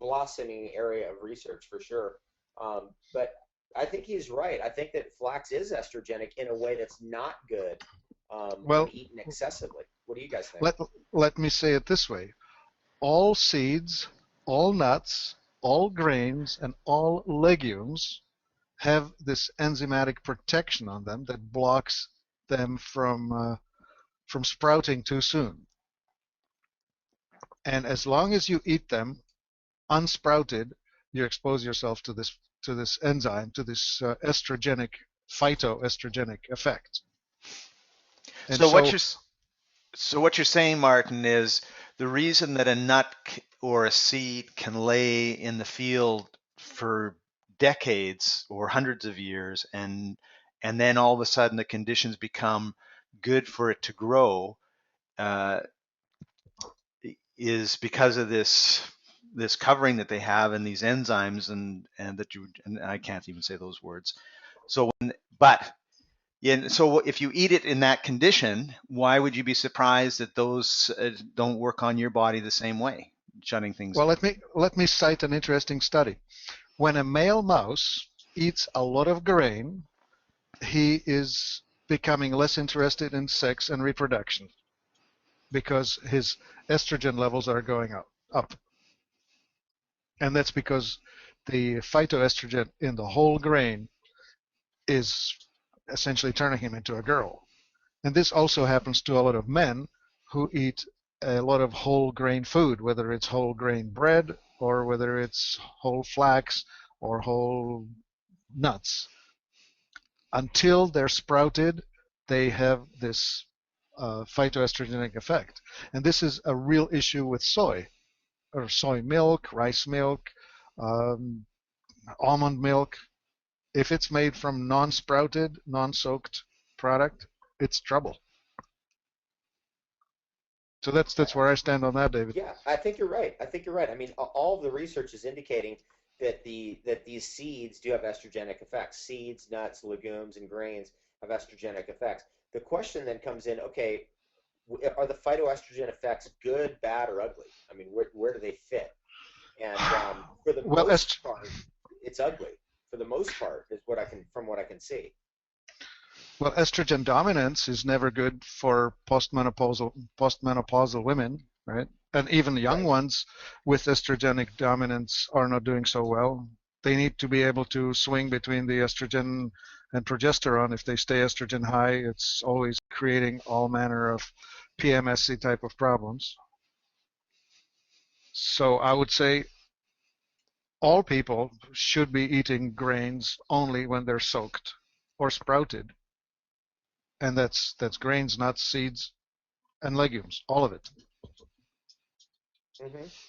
blossoming area of research for sure. But I think he's right. I think that flax is estrogenic in a way that's not good when Well, eaten excessively. What do you guys think? let let me say it this way: all seeds, all nuts, all grains, and all legumes have this enzymatic protection on them that blocks them from from sprouting too soon. And as long as you eat them unsprouted, you expose yourself to this enzyme, to this estrogenic, phytoestrogenic effect. And So what so, you're so what you're saying, Martin, is the reason that a nut or a seed can lay in the field for decades or hundreds of years, and then all of a sudden the conditions become good for it to grow, uh, is because of this covering that they have and these enzymes and that you and I can't even say those words. So but yeah, so if you eat it in that condition, why would you be surprised that those don't work on your body the same way, shutting things well, down? let me cite an interesting study. When a male mouse eats a lot of grain, he is becoming less interested in sex and reproduction because his estrogen levels are going up. And that's because the phytoestrogen in the whole grain is essentially turning him into a girl. And this also happens to a lot of men who eat a lot of whole grain food, whether it's whole grain bread or whether it's whole flax or whole nuts. Until they're sprouted, they have this phytoestrogenic effect. And this is a real issue with soy, or soy milk, rice milk, um, almond milk. If it's made from non-sprouted, non-soaked product, it's trouble. So that's where I stand on that, David. Yeah, I think you're right. I think you're right. I mean, all of the research is indicating that these seeds do have estrogenic effects. Seeds, nuts, legumes, and grains have estrogenic effects. The question then comes in, okay, are the phytoestrogen effects good, bad, or ugly? I mean, where do they fit? And for the Well, most part, it's ugly. For the most part, is from what I can see. well, estrogen dominance is never good for postmenopausal women, right? And even young Right. ones with estrogenic dominance are not doing so well. They need to be able to swing between the estrogen and progesterone. If they stay estrogen high, it's always creating all manner of PMSy type of problems. So I would say all people should be eating grains only when they're soaked or sprouted. And that's grains, nuts, seeds, and legumes, all of it.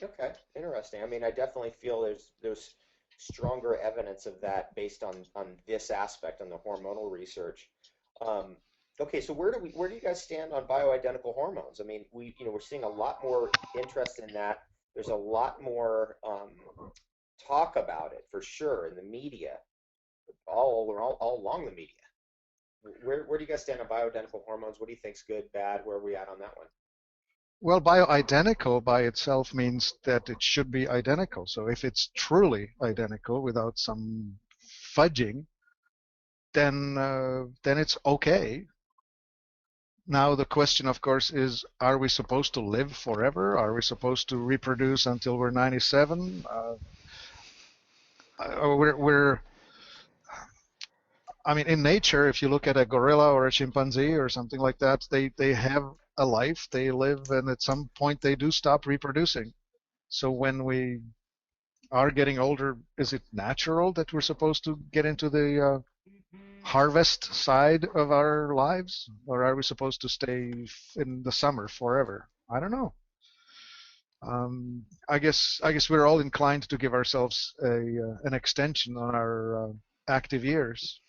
Okay, interesting. I mean, I definitely feel there's stronger evidence of that based on this aspect on the hormonal research. Um, okay, so where do you guys stand on bioidentical hormones? I mean, we're seeing a lot more interest in that. There's a lot more talk about it for sure in the media, all along the media. Where do you guys stand on bioidentical hormones? What do you think's good, bad? Where are we at on that one? Well, bioidentical by itself means that it should be identical. So if it's truly identical without some fudging, then it's okay. Now the question, of course, is: are we supposed to live forever? Are we supposed to reproduce until we're 97? We're I mean, in nature, if you look at a gorilla or a chimpanzee or something like that, they have a life, they live, and at some point they do stop reproducing. So when we are getting older, is it natural that we're supposed to get into the harvest side of our lives, or are we supposed to stay in the summer forever? I don't know. I guess we're all inclined to give ourselves an extension on our active years,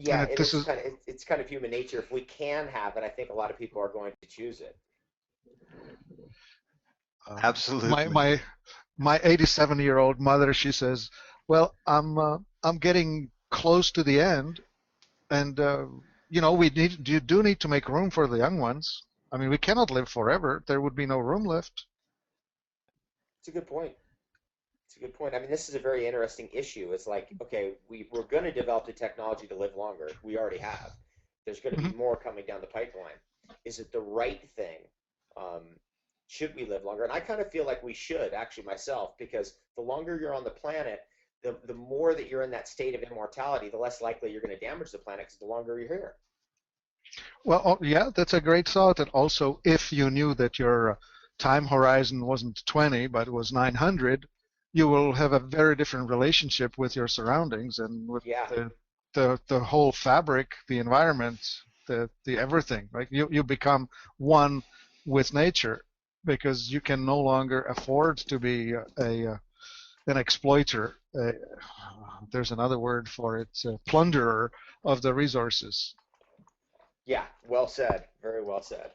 and Yeah, it this is is kind of it's kind of human nature. If we can have it, I think a lot of people are going to choose it. my Absolutely. my my 87-year-old mother. She says, "Well, I'm getting close to the end, and you do need to make room for the young ones. I mean, we cannot live forever. There would be no room left." It's a good point. It's a good point. I mean, this is a very interesting issue. It's like, okay, we're going to develop the technology to live longer. We already have. There's going to be Mhm. more coming down the pipeline. Is it the right thing? Um, should we live longer? And I kind of feel like we should, actually, myself, because the longer you're on the planet, the more that you're in that state of immortality, the less likely you're going to damage the planet because the longer you're here. Well, yeah, that's a great thought. And also, if you knew that your time horizon wasn't 20, but it was 900, you will have a very different relationship with your surroundings and with Yeah. the whole fabric, the environment, the everything. Right? You become one with nature because you can no longer afford to be an exploiter. There's another word for it, plunderer of the resources. Yeah, well said. Very well said.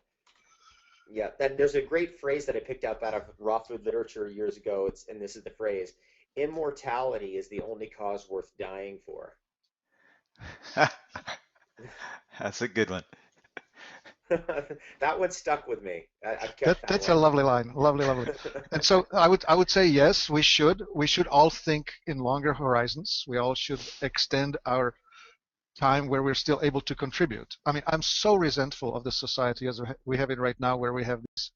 Yeah, and there's a great phrase that I picked up out of raw food literature years ago. And this is the phrase: immortality is the only cause worth dying for. That's a good one. That one stuck with me. I've kept that That's a one. lovely line, lovely, lovely. And so I would say yes, we should all think in longer horizons. We all should extend our time where we're still able to contribute. I mean, I'm so resentful of the society as we have it right now, where we have these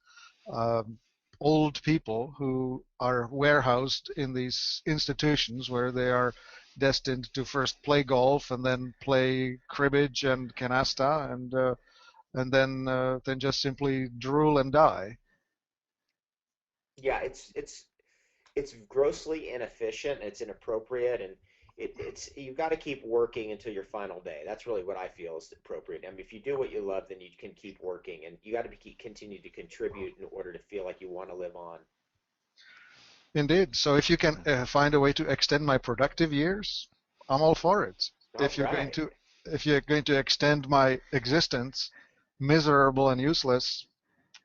um, old people who are warehoused in these institutions where they are destined to first play golf and then play cribbage and canasta and then just simply drool and die. Yeah, it's grossly inefficient. It's inappropriate, and it's you got to keep working until your final day. That's really what I feel is appropriate. I mean, if you do what you love, then you can keep working, and you got to continue to contribute in order to feel like you want to live on. Indeed. So if you can find a way to extend my productive years, I'm all for it. All If you're going right. to if you're going to extend my existence, miserable and useless,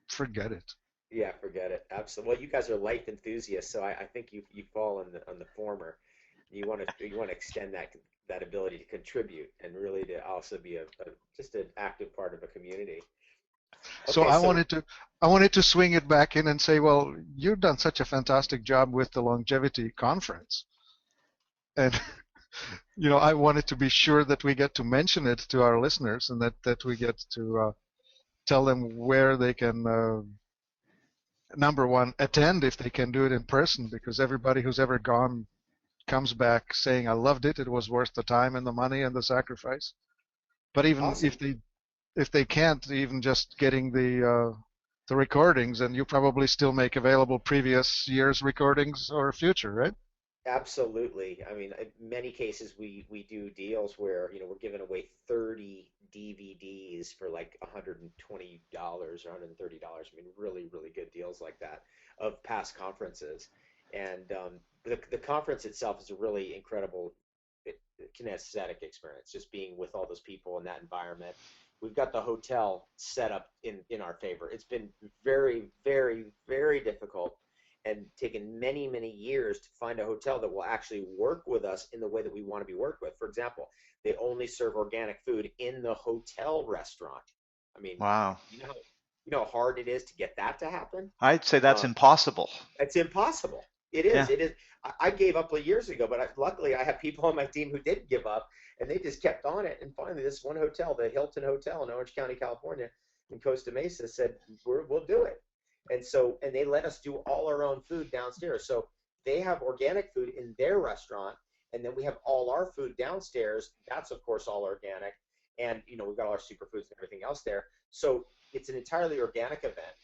forget it. Yeah, forget it. Absolutely. Well, you guys are life enthusiasts, so I think you fall on the former. You want to extend that ability to contribute and really to also be a just an active part of a community. So Okay, I so wanted to I wanted to swing it back in and say, well, you've done such a fantastic job with the longevity conference. And I wanted to be sure that we get to mention it to our listeners and that we get to tell them where they can number one, attend if they can do it in person, because everybody who's ever gone comes back saying, I loved it. It was worth the time and the money and the sacrifice. But even awesome. if they can't, even just getting the recordings, and you probably still make available previous year's recordings or future, right? Absolutely. I mean, in many cases we do deals where, we're giving away 30 DVDs for like $120 or $130. I mean, really, really good deals like that of past conferences. And the conference itself is a really incredible kinesthetic experience, just being with all those people in that environment. We've got the hotel set up in our favor. It's been very, very, very difficult and taken many, many years to find a hotel that will actually work with us in the way that we want to be worked with. For example, they only serve organic food in the hotel restaurant. I mean, Wow. you know how hard it is to get that to happen. I'd say that's Um, impossible. it's impossible. It is. Yeah. It is. I gave up years ago, but luckily I have people on my team who didn't give up, and they just kept on it. And finally, this one hotel, the Hilton Hotel in Orange County, California, in Costa Mesa, said we'll do it. And they let us do all our own food downstairs. So they have organic food in their restaurant, and then we have all our food downstairs. That's of course all organic, and we've got all our superfoods and everything else there. So it's an entirely organic event.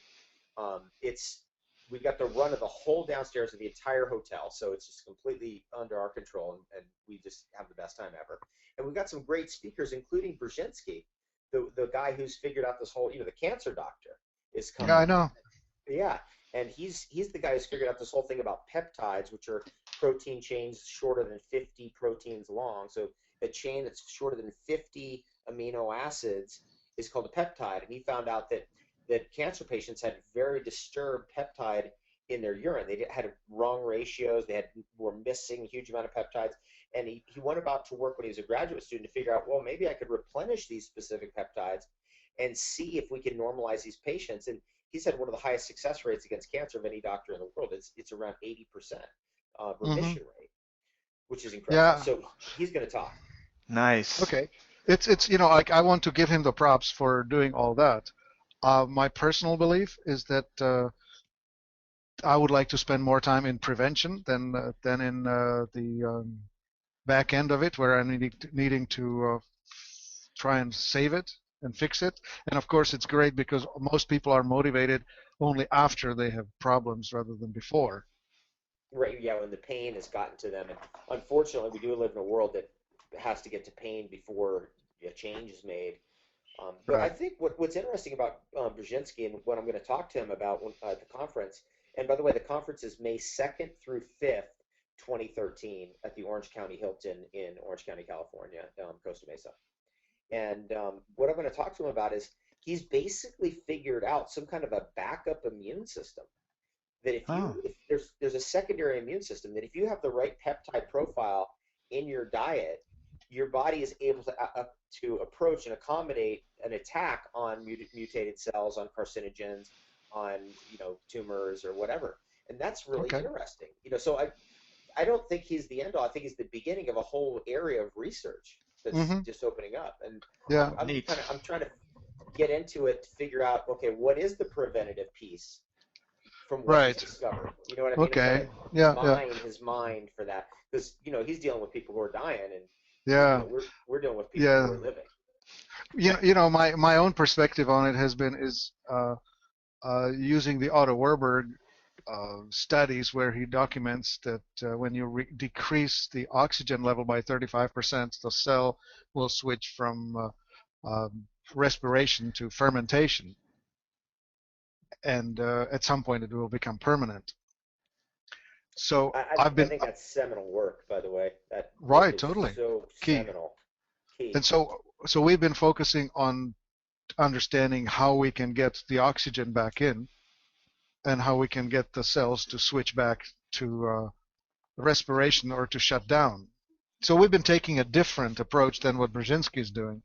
It's We got the run of the whole downstairs of the entire hotel, so it's just completely under our control, and we just have the best time ever. And we got some great speakers, including Brzezinski, the guy who's figured out this whole, the cancer doctor is Yeah, I coming. know. Yeah, and he's the guy who's figured out this whole thing about peptides, which are protein chains shorter than 50 proteins long. So a chain that's shorter than 50 amino acids is called a peptide, and he found out that cancer patients had very disturbed peptide in their urine. They had wrong ratios. Were missing a huge amount of peptides, and he went about to work when he was a graduate student to figure out, well, maybe I could replenish these specific peptides and see if we can normalize these patients. And he's had one of the highest success rates against cancer of any doctor in the world. It's around 80% Hmm. remission rate, which is incredible. Yeah. So he's going to talk. Nice. Okay. It's like I want to give him the props for doing all that. My personal belief is that I would like to spend more time in prevention than in the back end of it, where I'm needing to try and save it. and fix it. And of course, it's great because most people are motivated only after they have problems rather than before. Right, yeah, when the pain has gotten to them. And unfortunately, we do live in a world that has to get to pain before a change is made. But I Right. think what's interesting about Brzezinski and what I'm going to talk to him about at the conference, and by the way, the conference is May 2nd through 5th, 2013, at the Orange County Hilton in Orange County, California, Costa Mesa. And what I'm going to talk to him about is he's basically figured out some kind of a backup immune system that Oh, if there's a secondary immune system that if you have the right peptide profile in your diet, your body is able to approach and accommodate an attack on mutated cells, on carcinogens, on tumors or whatever, and that's really Okay. interesting. So I don't think he's the end all. I think he's the beginning of a whole area of research that's Hmm. just opening up, and Yeah. neat. I'm trying to get into it to figure out, okay, what is the preventative piece from what he's Right. discovered. You know what I mean? I'm trying Okay. to Yeah. Yeah. mine his mind for that because he's dealing with people who are dying, and Yeah. we're dealing with people who Yeah. are living. My own perspective on it has been is using the Otto Warburg studies where he documents that when you decrease the oxygen level by 35%, the cell will switch from respiration to fermentation, and at some point it will become permanent. So I've I been think that's seminal work, by the way. That book right, is totally so key. seminal, key. And so we've been focusing on understanding how we can get the oxygen back in and how we can get the cells to switch back to respiration or to shut down. So we've been taking a different approach than what Brzezinski is doing.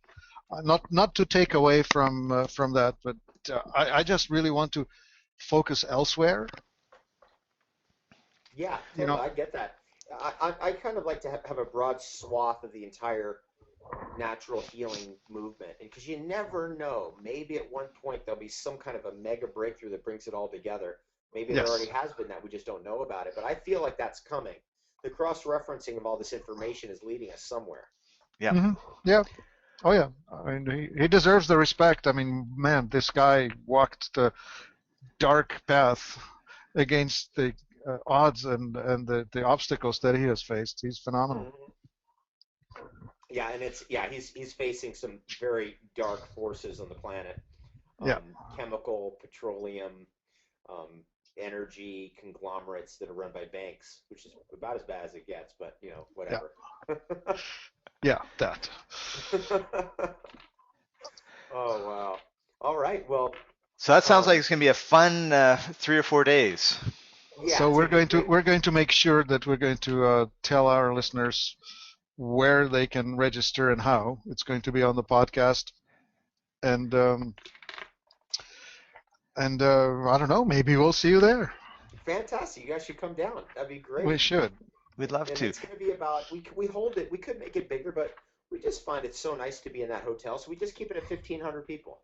Not to take away from that, but I just really want to focus elsewhere. Yeah, You know, totally. I get that. I kind of like to have a broad swath of the entire natural healing movement, and because you never know, maybe at one point there'll be some kind of a mega breakthrough that brings it all together. Maybe there already yes. has been that, we just don't know about it, but I feel like that's coming. The cross-referencing of all this information is leading us somewhere. Yeah. Hmm. Yeah. Oh yeah. I mean, he deserves the respect. I mean, man, this guy walked the dark path against the odds and the obstacles that he has faced. He's phenomenal. Mhm. Yeah, and he's facing some very dark forces on the planet. Yeah. Chemical, petroleum, um, energy conglomerates that are run by banks, which is about as bad as it gets, but Yeah. whatever. Yeah. That. Oh wow. All right. Well, So that sounds like um, it's going to be a fun 3 or 4 days. yeah, So it's we're gonna be going to great. we're going to make sure that we're going to tell our listeners where they can register and how. It's going to be on the podcast, and I don't know. Maybe we'll see you there. Fantastic. You guys should come down. That'd be We great. should. We'd love And to. it's gonna be about we hold it. We could make it bigger, but we just find it so nice to be in that hotel, so we just keep it at 1,500 people.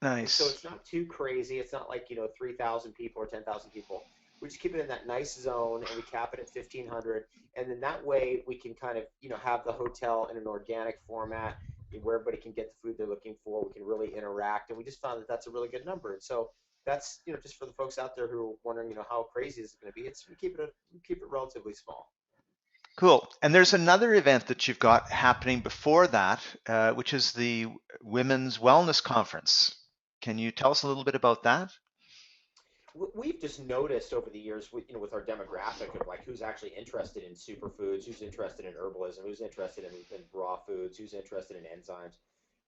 And so Nice. it's not too crazy. It's not like 3,000 people or 10,000 people. We just keep it in that nice zone, and we cap it at 1,500. And then that way we can kind of have the hotel in an organic format where everybody can get the food they're looking for. We can really interact, and we just found that that's a really good number. And so that's just for the folks out there who are wondering how crazy this is going to be. We keep it relatively small. Cool. And there's another event that you've got happening before that, which is the Women's Wellness Conference. Can you tell us a little bit about that? We've just noticed over the years, with our demographic of like who's actually interested in superfoods, who's interested in herbalism, who's interested in raw foods, who's interested in enzymes,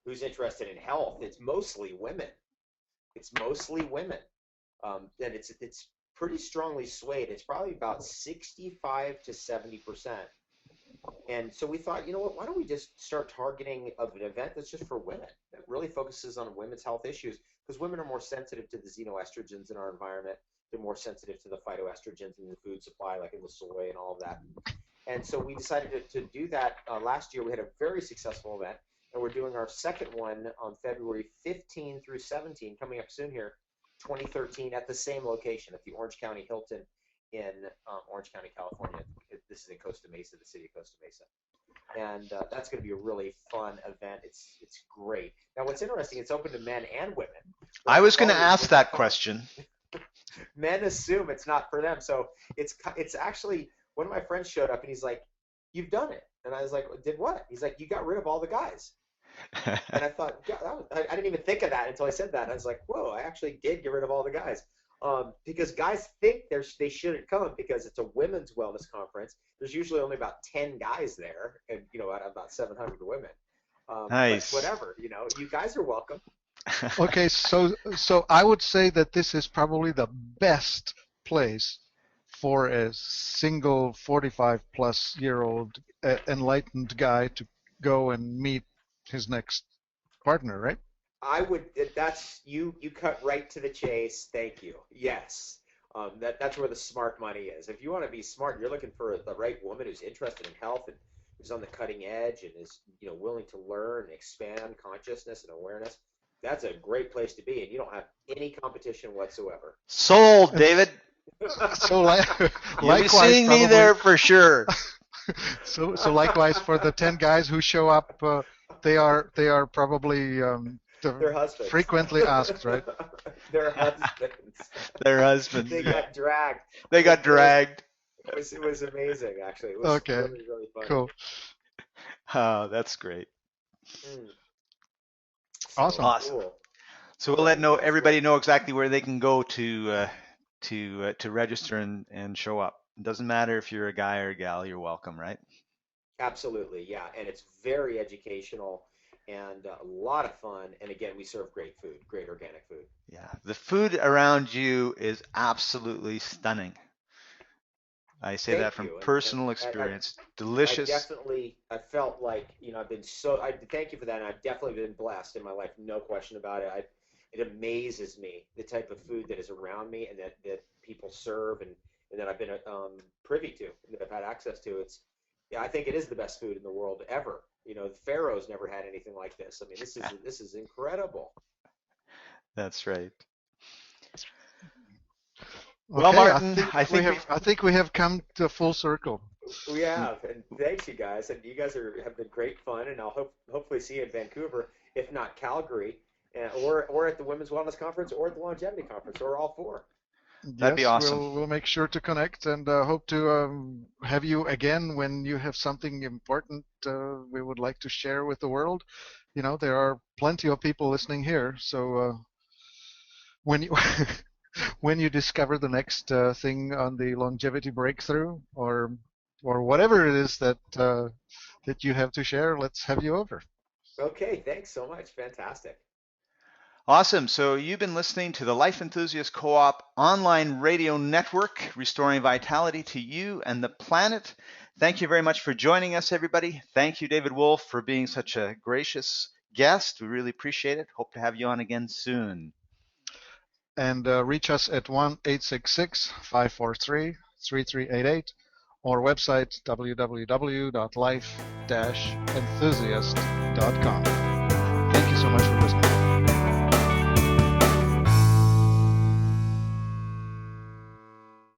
who's interested in health. It's mostly women. It's mostly women, and it's pretty strongly swayed. It's probably about 65 to 70%. And so we thought, what, why don't we just start targeting of an event that's just for women that really focuses on women's health issues, because women are more sensitive to the xenoestrogens in our environment. They're more sensitive to the phytoestrogens in the food supply, like in the soy and all of that. And so we decided to do that last year. We had a very successful event, and we're doing our second one on February 15 through 17, coming up soon here, 2013, at the same location, at the Orange County Hilton in Orange County, California. This is in Costa Mesa, the city of Costa Mesa. And that's going to be a really fun event. It's great. Now, what's interesting, it's open to men and women. I was going to Always ask women that come. question. Men assume it's not for them. So it's actually, one of my friends showed up and he's like, "You've done it." And I was like, "Did what?" He's like, "You got rid of all the guys." And I thought, God, I didn't even think of that until I said that. And I was like, whoa, I actually did get rid of all the guys. Because guys think they shouldn't come because it's a women's wellness conference. There's usually only about 10 guys there, and out of about 700 women. Nice. But whatever, you guys are welcome. Okay, so I would say that this is probably the best place for a single 45-plus-year-old enlightened guy to go and meet his next partner, right? I would. That's you. You cut right to the chase. Thank you. Yes. That's where the smart money is. If you want to be smart, you're looking for the right woman who's interested in health and who's on the cutting edge and is willing to learn and expand consciousness and awareness. That's a great place to be, and you don't have any competition whatsoever. Sold, David. So You'll be likewise, seeing me there for sure. So likewise for the 10 guys who show up, they are probably Their husbands. frequently asked, right? Their husbands. Their husbands. They got dragged. They got dragged. It was amazing, actually. It was Okay. really, really fun. Cool. Oh, that's great. Awesome. Cool. So we'll let everybody know exactly where they can go to register and show up. It doesn't matter if you're a guy or a gal, you're welcome, right? Absolutely, yeah. And it's very educational and a lot of fun. And again, we serve great food, great organic food. Yeah, the food around you is absolutely stunning. I say Thank that from you. personal And experience. Delicious. I felt like, I've been I thank you for that. And I've definitely been blessed in my life, no question about it. It amazes me the type of food that is around me and that people serve and that I've been privy to, that I've had access to. I think it is the best food in the world ever. The Pharaohs never had anything like this. I mean, this is incredible. That's right. Okay, Well, Martin, I think we have come to a full circle. We have, and thanks you guys, and you guys have been great fun, and I'll hopefully see you in Vancouver, if not Calgary, or at the Women's Wellness Conference, or at the Longevity Conference, or all four. That'd be awesome. We'll make sure to connect and hope to have you again when you have something important we would like to share with the world. There are plenty of people listening here, so when you when you discover the next thing on the longevity breakthrough or whatever it is that you have to share, let's have you over. Okay, thanks so much. Fantastic. Awesome. So you've been listening to the Life Enthusiast Co-op online radio network, restoring vitality to you and the planet. Thank you very much for joining us, everybody. Thank you, David Wolfe, for being such a gracious guest. We really appreciate it. Hope to have you on again soon. And reach us at 1-866-543-3388 or website www.life-enthusiast.com.